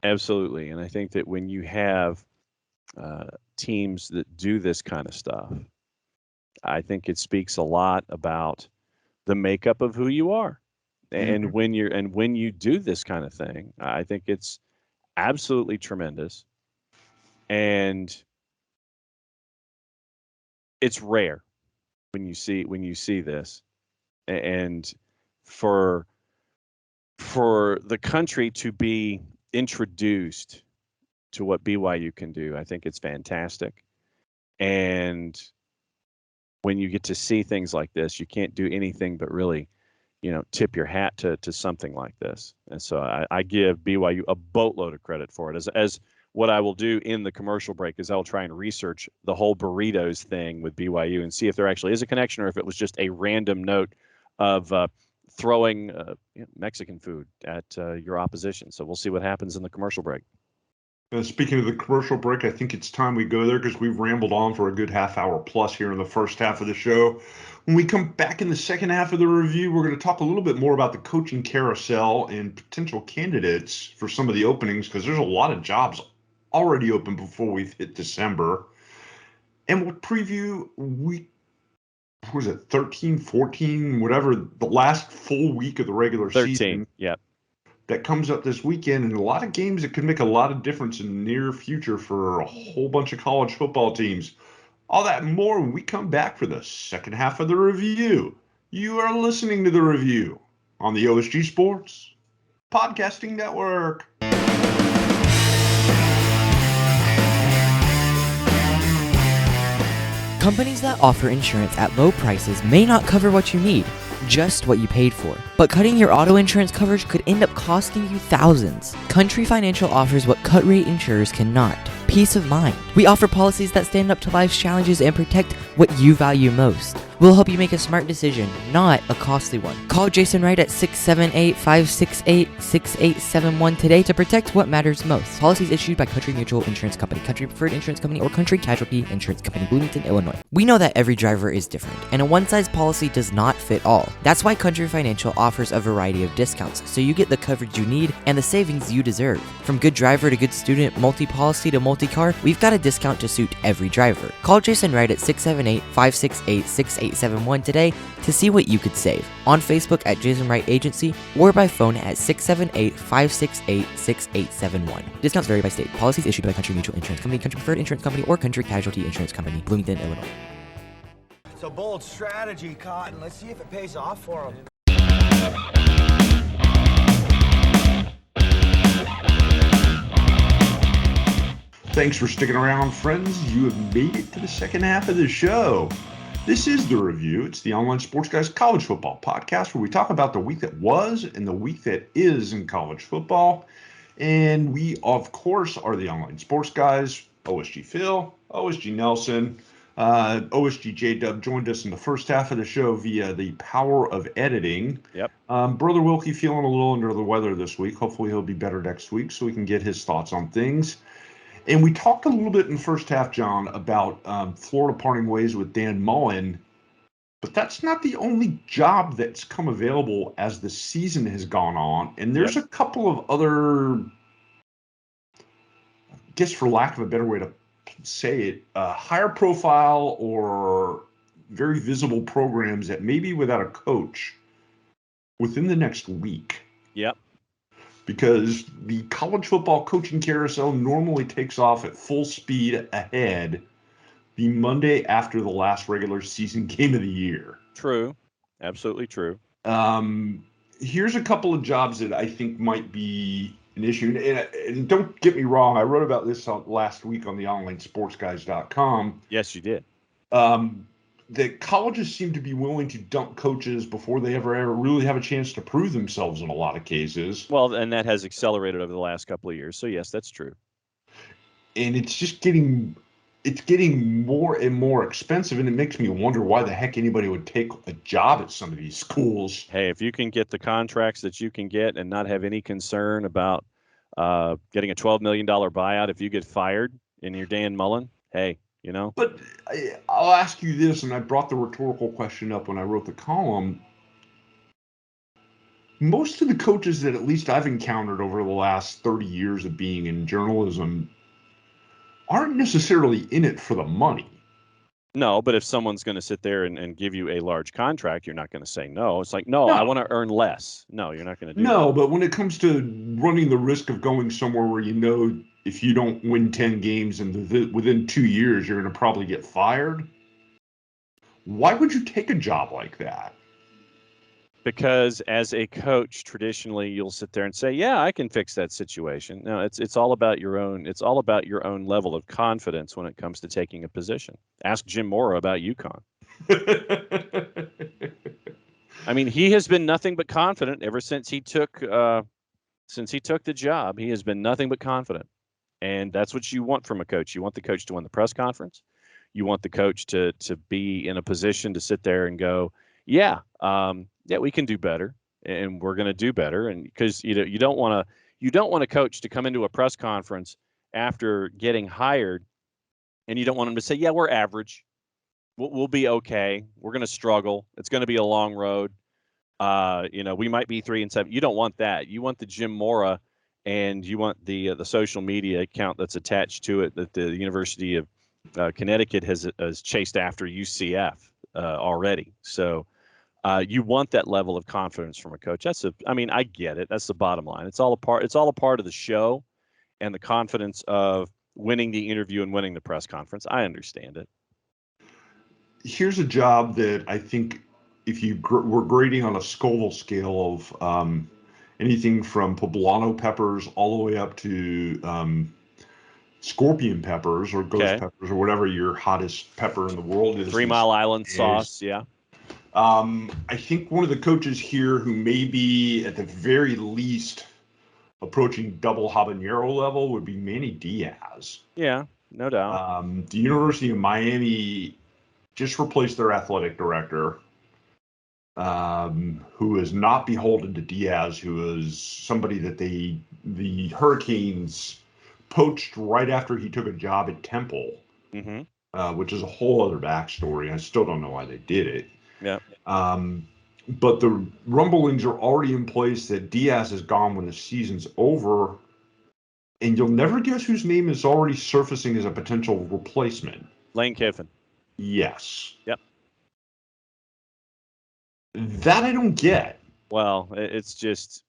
Absolutely. And I think that when you have teams that do this kind of stuff, I think it speaks a lot about the makeup of who you are. And when you do this kind of thing, I think it's absolutely tremendous. And it's rare when you see this. And for the country to be introduced to what BYU can do, I think it's fantastic. And when you get to see things like this, you can't do anything but really, tip your hat to something like this. And so I give BYU a boatload of credit for it. As what I will do in the commercial break is I'll try and research the whole burritos thing with BYU and see if there actually is a connection or if it was just a random note of throwing Mexican food at your opposition. So we'll see what happens in the commercial break. Speaking of the commercial break, I think it's time we go there because we've rambled on for a good half hour plus here in the first half of the show. When we come back in the second half of the review, we're going to talk a little bit more about the coaching carousel and potential candidates for some of the openings because there's a lot of jobs already open before we've hit December. And we'll preview 13, 14, whatever, the last full week of the regular 13, season. Yeah. That comes up this weekend, and a lot of games that could make a lot of difference in the near future for a whole bunch of college football teams. All that and more when we come back for the second half of the review. You are listening to The Review on the OSG Sports Podcasting Network. Companies that offer insurance at low prices may not cover what you need. just what you paid for. But cutting your auto insurance coverage could end up costing you thousands. Country Financial offers what cut rate insurers cannot: peace of mind. We offer policies that stand up to life's challenges and protect what you value most. We'll help you make a smart decision, not a costly one. Call Jason Wright at 678-568-6871 today to protect what matters most. Policies issued by Country Mutual Insurance Company, Country Preferred Insurance Company, or Country Casualty Insurance Company, Bloomington, Illinois. We know that every driver is different, and a one-size policy does not fit all. That's why Country Financial offers a variety of discounts, so you get the coverage you need and the savings you deserve. From good driver to good student, multi-policy to multi-car, we've got a discount to suit every driver. Call Jason Wright at 678-568-6871 today to see what you could save. On Facebook at Jason Wright Agency or by phone at 678-568-6871. Discounts vary by state. Policies issued by Country Mutual Insurance Company, Country Preferred Insurance Company, or Country Casualty Insurance Company, Bloomington, Illinois. It's a bold strategy, Cotton. Let's see if it pays off for him. Thanks for sticking around, friends. You have made it to the second half of the show. This is The Review. It's the Online Sports Guys college football podcast where we talk about the week that was and the week that is in college football. And we, of course, are the Online Sports Guys. OSG Phil, OSG Nelson, OSG J-Dub joined us in the first half of the show via the power of editing. Yep. Brother Wilkie feeling a little under the weather this week. Hopefully he'll be better next week so we can get his thoughts on things. And we talked a little bit in the first half, John, about Florida parting ways with Dan Mullen. But that's not the only job that's come available as the season has gone on. And there's a couple of other, I guess for lack of a better way to say it, higher profile or very visible programs that may be without a coach within the next week. Yep. Because the college football coaching carousel normally takes off at full speed ahead the Monday after the last regular season game of the year. True. Absolutely true. Here's a couple of jobs that I think might be an issue. And don't get me wrong, I wrote about this last week on the onlinesportsguys.com. Yes, you did. That colleges seem to be willing to dump coaches before they ever really have a chance to prove themselves in a lot of cases. Well, and that has accelerated over the last couple of years. So, yes, that's true. And it's just getting more and more expensive, and it makes me wonder why the heck anybody would take a job at some of these schools. Hey, if you can get the contracts that you can get and not have any concern about getting a $12 million buyout if you get fired and you're Dan Mullen, hey, you know. But I'll ask you this, and I brought the rhetorical question up when I wrote the column. Most of the coaches that at least I've encountered over the last 30 years of being in journalism aren't necessarily in it for the money. No, but if someone's going to sit there and give you a large contract, you're not going to say no. It's like, no, I want to earn less. No, you're not going to do that. No, but when it comes to running the risk of going somewhere where you know if you don't win 10 games and within 2 years you're going to probably get fired, why would you take a job like that? Because as a coach, traditionally, you'll sit there and say, "Yeah, I can fix that situation." No, it's all about your own. It's all about your own level of confidence when it comes to taking a position. Ask Jim Mora about UConn. I mean, he has been nothing but confident ever since he took the job. He has been nothing but confident, and that's what you want from a coach. You want the coach to win the press conference. You want the coach to be in a position to sit there and go, "Yeah, we can do better, and we're going to do better." And because you don't want a coach to come into a press conference after getting hired, and you don't want him to say, "Yeah, we're average. We'll be okay. We're going to struggle. It's going to be a long road. We might be 3-7." You don't want that. You want the Jim Mora, and you want the social media account that's attached to it that the University of Connecticut has chased after UCF already. So. You want that level of confidence from a coach. I get it. That's the bottom line. It's all a part of the show and the confidence of winning the interview and winning the press conference. I understand it. Here's a job that I think if you were grading on a Scoville scale of anything from poblano peppers all the way up to scorpion peppers or ghost peppers or whatever your hottest pepper in the world is. 3 Mile Island sauce, yeah. I think one of the coaches here who may be at the very least approaching double habanero level would be Manny Diaz. Yeah, no doubt. The University of Miami just replaced their athletic director, who is not beholden to Diaz, who is somebody that the Hurricanes poached right after he took a job at Temple, which is a whole other backstory. I still don't know why they did it. Yeah. But the rumblings are already in place that Diaz is gone when the season's over, and you'll never guess whose name is already surfacing as a potential replacement. Lane Kiffin. Yes. Yep. That I don't get. Well, it's just,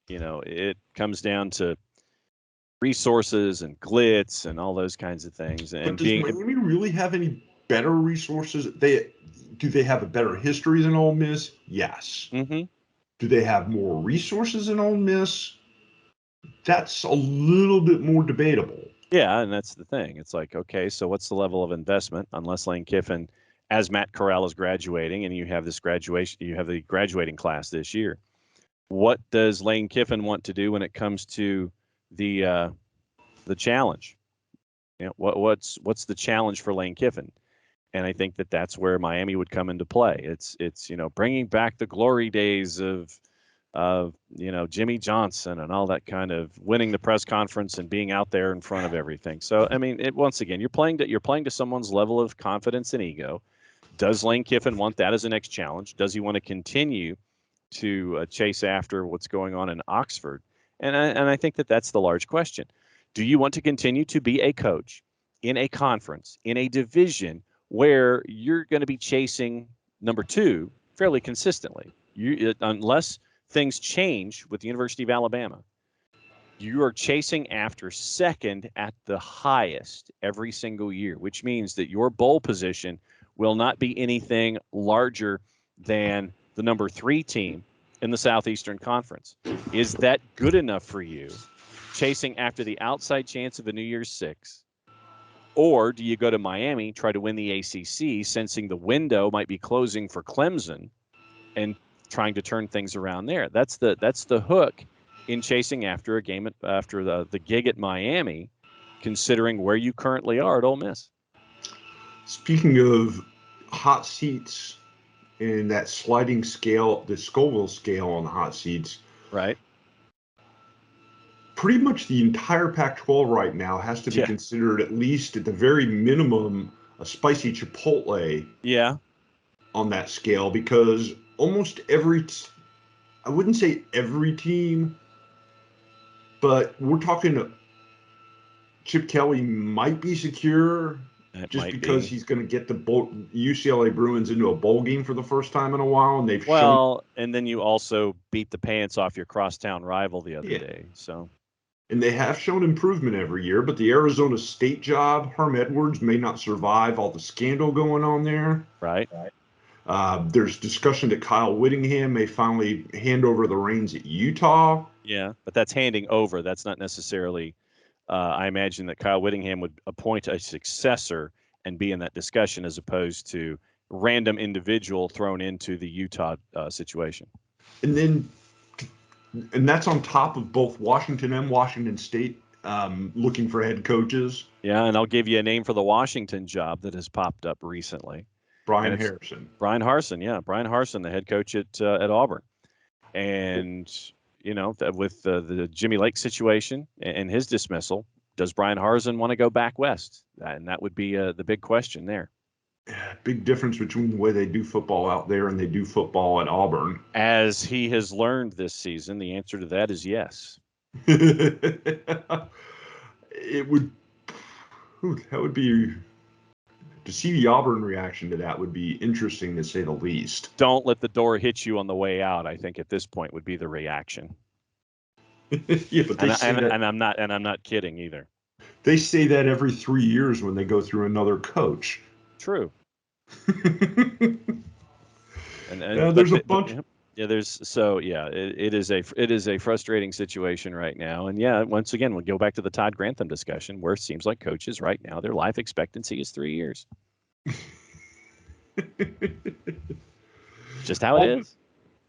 it comes down to resources and glitz and all those kinds of things. And but does Miami really have any better resources? Do they have a better history than Ole Miss? Yes. Mm-hmm. Do they have more resources than Ole Miss? That's a little bit more debatable. Yeah, and that's the thing. It's like, okay, so what's the level of investment? Unless Lane Kiffin, as Matt Corral is graduating, and you have the graduating class this year. What does Lane Kiffin want to do when it comes to the challenge? What's the challenge for Lane Kiffin? And I think that's where Miami would come into play. It's bringing back the glory days of Jimmy Johnson and all that kind of winning the press conference and being out there in front of everything. So I mean, once again, you're playing to someone's level of confidence and ego. Does Lane Kiffin want that as the next challenge? Does he want to continue to chase after what's going on in Oxford? And I think that's the large question. Do you want to continue to be a coach in a conference, in a division where you're going to be chasing number 2 fairly consistently? Unless things change with the University of Alabama, you are chasing after second at the highest every single year, which means that your bowl position will not be anything larger than the number 3 team in the Southeastern Conference. Is that good enough for you, chasing after the outside chance of a New Year's Six? Or do you go to Miami, try to win the ACC, sensing the window might be closing for Clemson, and trying to turn things around there? That's the hook in chasing after a game after the gig at Miami, considering where you currently are at Ole Miss. Speaking of hot seats and that sliding scale, the Scoville scale on the hot seats, right? Pretty much the entire Pac-12 right now has to be considered, at least at the very minimum, a spicy Chipotle. Yeah. On that scale, because almost I wouldn't say every team, but we're talking Chip Kelly might be secure just because he's going to get the UCLA Bruins into a bowl game for the first time in a while, and they've shown. And then you also beat the pants off your crosstown rival the other day, so. And they have shown improvement every year, but the Arizona State job, Herm Edwards may not survive all the scandal going on there. Right. There's discussion that Kyle Whittingham may finally hand over the reins at Utah. Yeah, but that's handing over. That's not necessarily. I imagine that Kyle Whittingham would appoint a successor and be in that discussion, as opposed to random individual thrown into the Utah situation. And that's on top of both Washington and Washington State looking for head coaches. Yeah, and I'll give you a name for the Washington job that has popped up recently. Brian Harsin. Brian Harsin, the head coach at Auburn. And, with the Jimmy Lake situation and his dismissal, does Brian Harsin want to go back west? And that would be the big question there. Big difference between the way they do football out there and they do football at Auburn. As he has learned this season, the answer to that is yes. That would be, to see the Auburn reaction to that would be interesting, to say the least. Don't let the door hit you on the way out, I think at this point would be the reaction. Yeah, but I'm not kidding either. They say that every 3 years when they go through another coach. True. and there's a bunch. It is a frustrating situation right now. And once again, we'll go back to the Todd Grantham discussion, where it seems like coaches right now, their life expectancy is 3 years. Just how it is.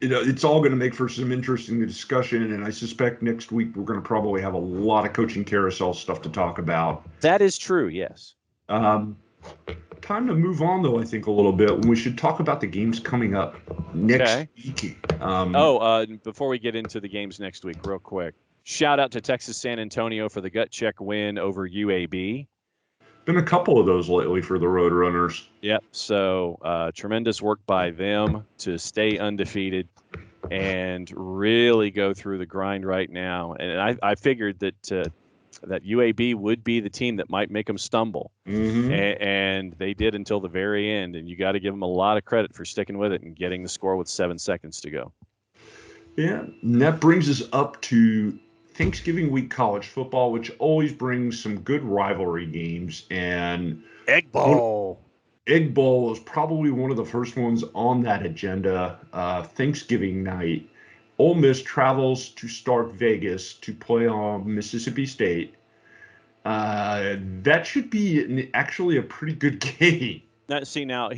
It's all going to make for some interesting discussion, and I suspect next week we're going to probably have a lot of coaching carousel stuff to talk about. That is true, yes. Time to move on, though, I think, a little bit. We should talk about the games coming up next week. Before we get into the games next week, real quick, shout out to Texas San Antonio for the gut check win over UAB. Been a couple of those lately for the Roadrunners. Yep. So tremendous work by them to stay undefeated and really go through the grind right now. And I figured that that UAB would be the team that might make them stumble. Mm-hmm. And they did until the very end. And you got to give them a lot of credit for sticking with it and getting the score with 7 seconds to go. Yeah. And that brings us up to Thanksgiving week college football, which always brings some good rivalry games. And Egg Bowl is probably one of the first ones on that agenda. Thanksgiving night, Ole Miss travels to Stark Vegas to play on Mississippi State. That should be actually a pretty good game. Now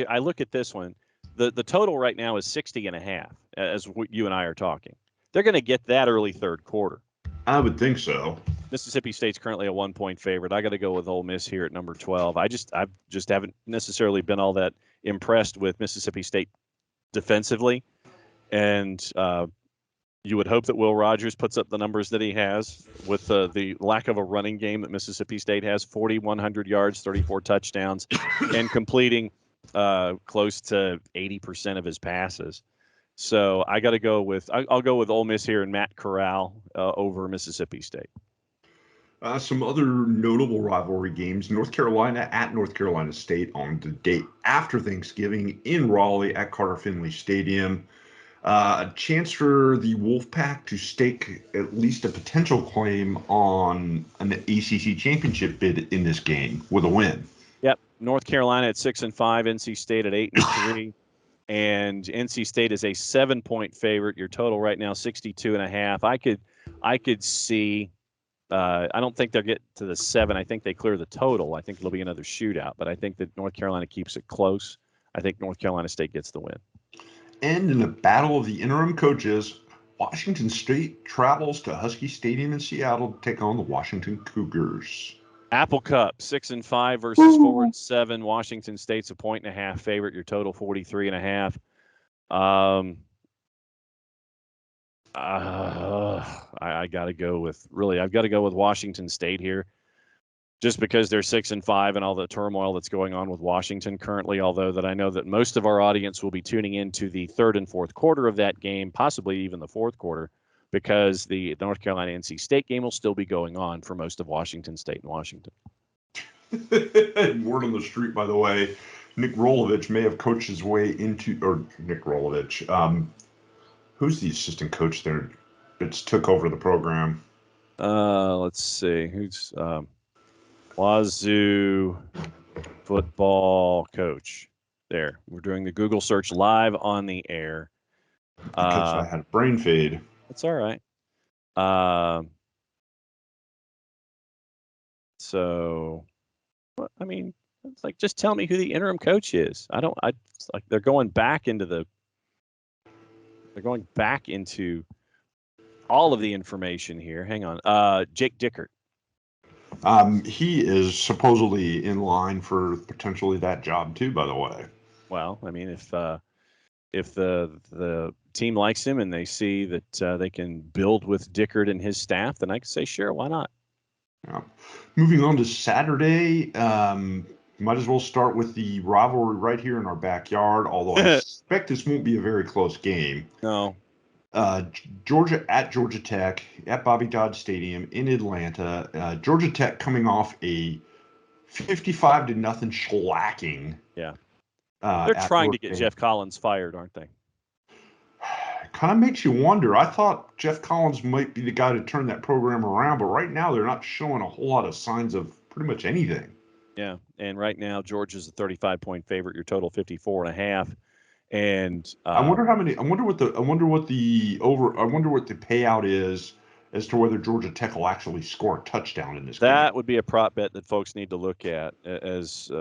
I look at this one. The total right now is 60.5 as you and I are talking. They're going to get that early third quarter. I would think so. Mississippi State's currently a 1-point favorite. I got to go with Ole Miss here at number 12. I just haven't necessarily been all that impressed with Mississippi State defensively, and you would hope that Will Rogers puts up the numbers that he has with the lack of a running game that Mississippi State has: 4,100 yards, 34 touchdowns, and completing close to 80% of his passes. So I got to go with I'll go with Ole Miss here and Matt Corral over Mississippi State. Some other notable rivalry games: North Carolina at North Carolina State on the day after Thanksgiving in Raleigh at Carter Finley Stadium. A chance for the Wolfpack to stake at least a potential claim on an ACC championship bid in this game with a win. Yep, North Carolina at 6-5, NC State at 8-3. And NC State is a 7-point favorite. Your total right now 62.5. I could see. I don't think they'll get to the 7. I think they clear the total. I think it'll be another shootout. But I think that North Carolina keeps it close. I think North Carolina State gets the win. And in the battle of the interim coaches, Washington State travels to Husky Stadium in Seattle to take on the Washington Cougars. Apple Cup 6-5 versus 4-7. Washington State's a 1.5 favorite. Your total 43.5. I got to go with I've got to go with Washington State here, just because they're 6-5 and all the turmoil that's going on with Washington currently. Although that I know that most of our audience will be tuning into the third and fourth quarter of that game, possibly even the fourth quarter, because the North Carolina NC State game will still be going on for most of Washington State and Washington. Word on the street, by the way, Nick Rolovich may have coached his way into, or Nick Rolovich, who's the assistant coach there that's took over the program? Let's see. Who's Wazoo football coach? There. We're doing the Google search live on the air. Because I had a brain fade. That's all right. So, I mean, it's like, just tell me who the interim coach is. It's like they're going back into all of the information here. Hang on. Jake Dickert. He is supposedly in line for potentially that job too, by the way. Well, I mean, if the team likes him and they see that they can build with Dickert and his staff, then I could say, sure, why not? Yeah. Moving on to Saturday, might as well start with the rivalry right here in our backyard, although I suspect this won't be a very close game. No. Georgia at Georgia Tech at Bobby Dodd Stadium in Atlanta. Georgia Tech coming off a 55-0 shellacking. Yeah. They're trying to get Jeff Collins fired, aren't they? Kind of makes you wonder. I thought Jeff Collins might be the guy to turn that program around, but right now they're not showing a whole lot of signs of pretty much anything. Yeah, and right now Georgia's a 35-point favorite. Your total 54.5. And I wonder how many. I wonder what the payout is as to whether Georgia Tech will actually score a touchdown in this game. That would be a prop bet that folks need to look at, as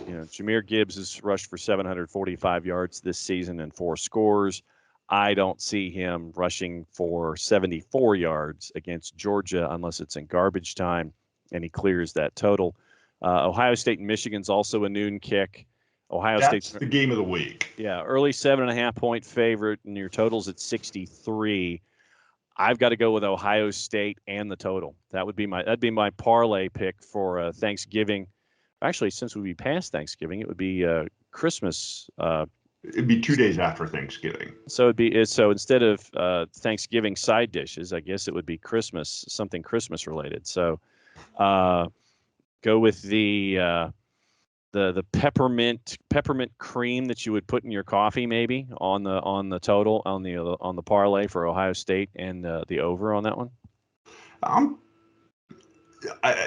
Jahmyr Gibbs has rushed for 745 yards this season and 4 scores. I don't see him rushing for 74 yards against Georgia unless it's in garbage time and he clears that total. Ohio State and Michigan's also a noon kick. That's State's the game of the week. Yeah, early 7.5 point favorite, and your total's at 63. I've got to go with Ohio State and the total. That'd be my parlay pick for Thanksgiving. Actually, since we'd be past Thanksgiving, it would be Christmas. It'd be 2 days after Thanksgiving. So instead of Thanksgiving side dishes, I guess it would be Christmas, something Christmas related. So go with the peppermint cream that you would put in your coffee, maybe on the total on the parlay for Ohio State and the over on that one.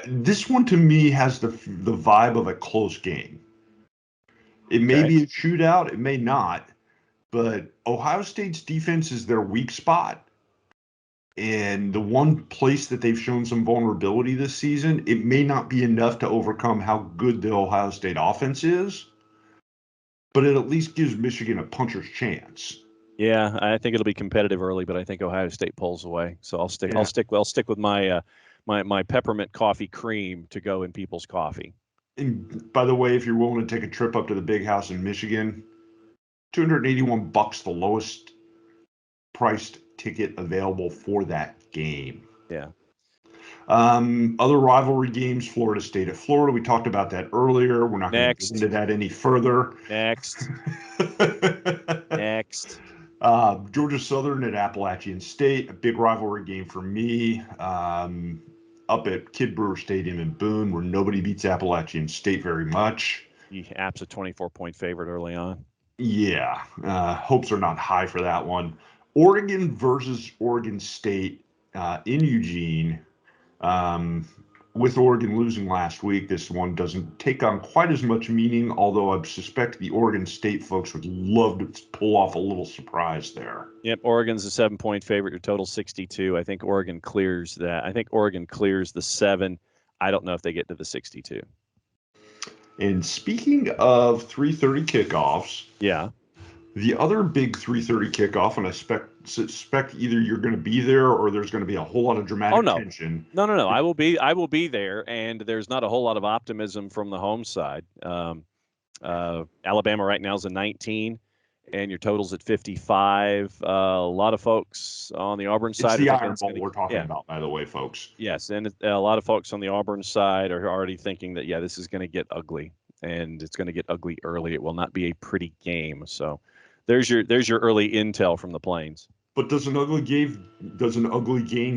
This one to me has the vibe of a close game. It may be a shootout, it may not, but Ohio State's defense is their weak spot. And the one place that they've shown some vulnerability this season, it may not be enough to overcome how good the Ohio State offense is, but it at least gives Michigan a puncher's chance. Yeah, I think it'll be competitive early, but I think Ohio State pulls away. So I'll stick with my my peppermint coffee cream to go in people's coffee. And by the way, if you're willing to take a trip up to the Big House in Michigan, $281, the lowest priced ticket available for that game. Yeah. Other rivalry games, Florida State at Florida. We talked about that earlier. We're not going to get into that any further. Next. Georgia Southern at Appalachian State, a big rivalry game for me. Up at Kid Brewer Stadium in Boone, where nobody beats Appalachian State very much. App's a 24-point favorite early on. Yeah, hopes are not high for that one. Oregon versus Oregon State in Eugene. With Oregon losing last week, this one doesn't take on quite as much meaning, although I suspect the Oregon State folks would love to pull off a little surprise there. Yep, Oregon's a 7-point favorite. Your total 62. I think Oregon clears that. I think Oregon clears the 7. I don't know if they get to the 62. And speaking of 3:30 kickoffs, yeah, the other big 3:30 kickoff, and I suspect either you're going to be there or there's going to be a whole lot of dramatic tension. No. I will be there, and there's not a whole lot of optimism from the home side. Alabama right now is a 19, and your total's at 55. A lot of folks on the Auburn side. It's the Iron Bowl we're talking about, by the way, folks. Yes, and a lot of folks on the Auburn side are already thinking that, this is going to get ugly, and it's going to get ugly early. It will not be a pretty game. So there's your early intel from the Plains. But does an ugly game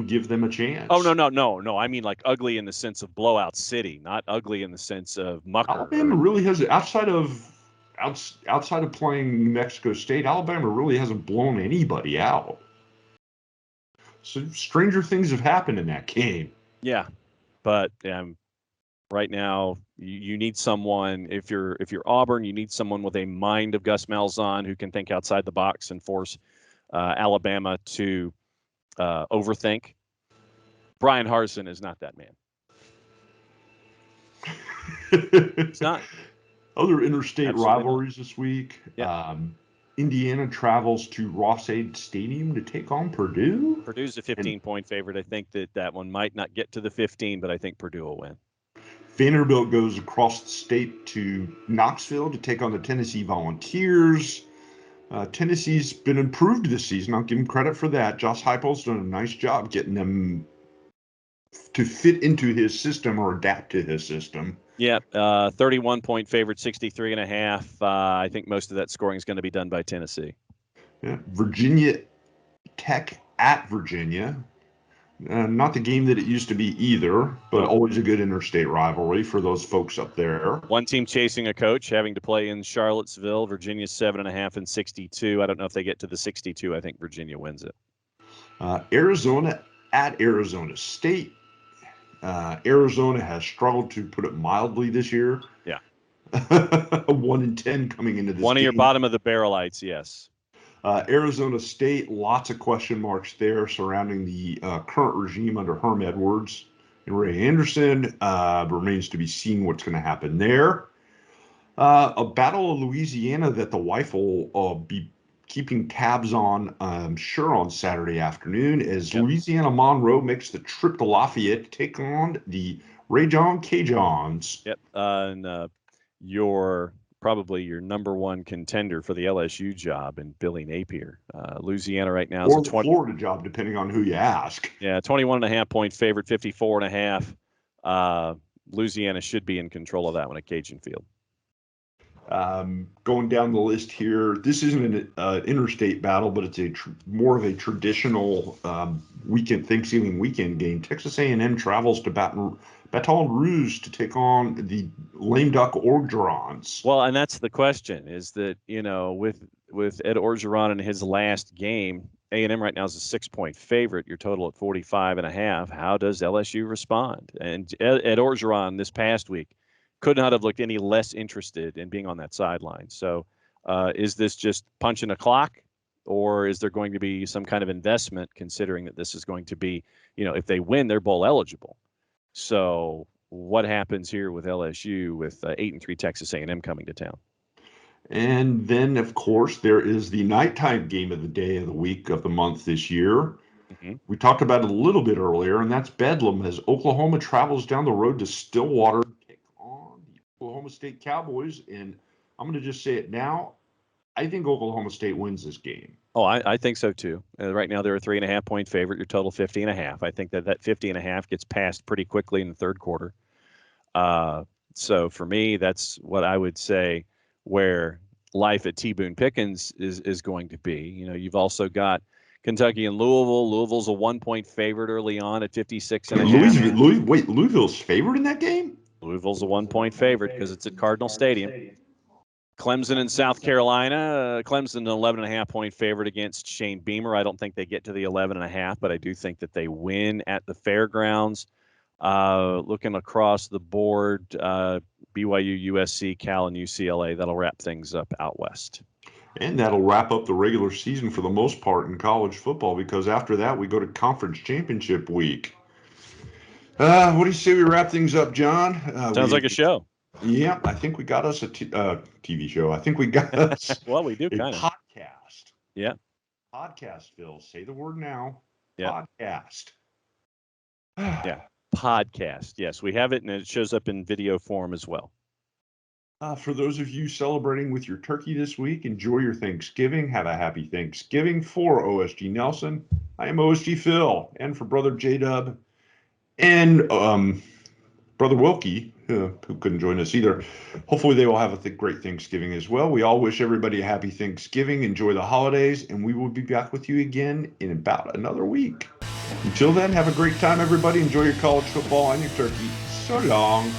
give them a chance? Oh, no. I mean, like, ugly in the sense of blowout city, not ugly in the sense of mucker. Alabama really has, outside of playing New Mexico State, Alabama really hasn't blown anybody out. So stranger things have happened in that game. Yeah, but right now you need someone. If you're Auburn, you need someone with a mind of Gus Malzahn who can think outside the box and force Alabama to overthink. Brian Harsin is not that man. It's not. Other interstate rivalries this week. Yeah. Indiana travels to Ross-Ade Stadium to take on Purdue. Purdue's a 15-point favorite. I think that one might not get to the 15, but I think Purdue will win. Vanderbilt goes across the state to Knoxville to take on the Tennessee Volunteers. Tennessee's been improved this season. I'll give them credit for that. Josh Heupel's done a nice job getting them to fit into his system or adapt to his system. Yeah, 31-point favorite, 63.5. I think most of that scoring is going to be done by Tennessee. Yeah. Virginia Tech at Virginia. Not the game that it used to be either, but always a good interstate rivalry for those folks up there. One team chasing a coach, having to play in Charlottesville. Virginia's 7.5 and 62. I don't know if they get to the 62. I think Virginia wins it. Arizona at Arizona State. Arizona has struggled, to put it mildly, this year. Yeah. 1-10 coming into this One of game. your bottom of the barrelites, yes. Arizona State, lots of question marks there surrounding the current regime under Herm Edwards and Ray Anderson. Remains to be seen what's going to happen there. A battle of Louisiana that the wife will be keeping tabs on, I'm sure, on Saturday afternoon as Louisiana Monroe makes the trip to Lafayette to take on the Rayjon Cajuns. Yep. And probably your number one contender for the LSU job in Billy Napier. Louisiana right now is or the Florida job, depending on who you ask. Yeah, 21.5 point favorite, 54.5. Louisiana should be in control of that one at Cajun Field. Going down the list here, this isn't an interstate battle, but it's more of a traditional Thanksgiving weekend game. Texas A&M travels to Baton Rouge to take on the Lame Duck Orgerons. Well, and that's the question: is that with Ed Orgeron in his last game, A&M right now is a 6-point favorite. Your total at 45.5. How does LSU respond? And Ed Orgeron this past week could not have looked any less interested in being on that sideline. So is this just punching a clock, or is there going to be some kind of investment, considering that this is going to be, if they win, they're bowl eligible. So what happens here with LSU with 8-3 Texas A&M coming to town? And then, of course, there is the nighttime game of the day, of the week, of the month this year. Mm-hmm. We talked about it a little bit earlier, and that's Bedlam as Oklahoma travels down the road to Stillwater to take on the Oklahoma State Cowboys. And I'm going to just say it now. I think Oklahoma State wins this game. Oh, I think so too. Right now they're a 3.5 point favorite. Your total 50.5. I think that 50.5 gets passed pretty quickly in the third quarter. So for me, that's what I would say where life at T. Boone Pickens is going to be. You've also got Kentucky and Louisville. Louisville's a 1-point favorite early on at 56.5. Louisville's favored in that game? Louisville's a 1-point favorite because it's at Cardinal Stadium. Clemson and South Carolina. Clemson, an 11.5 point favorite against Shane Beamer. I don't think they get to the 11.5, but I do think that they win at the fairgrounds. Looking across the board, BYU, USC, Cal, and UCLA. That'll wrap things up out west. And that'll wrap up the regular season for the most part in college football, because after that we go to conference championship week. What do you say we wrap things up, John? Sounds like a show. Yeah, I think we got us a TV show. I think we got us well, we do a kind of podcast. Yeah. Podcast, Phil. Say the word now. Yeah. Podcast. Yeah. Podcast. Yes, we have it, and it shows up in video form as well. For those of you celebrating with your turkey this week, enjoy your Thanksgiving. Have a happy Thanksgiving. For OSG Nelson, I am OSG Phil. And for Brother J-Dub and Brother Wilkie, who couldn't join us either, hopefully they will have a great Thanksgiving as well. We all wish everybody a happy Thanksgiving. Enjoy the holidays, and we will be back with you again in about another week. Until then, have a great time, everybody. Enjoy your college football and your turkey. So long.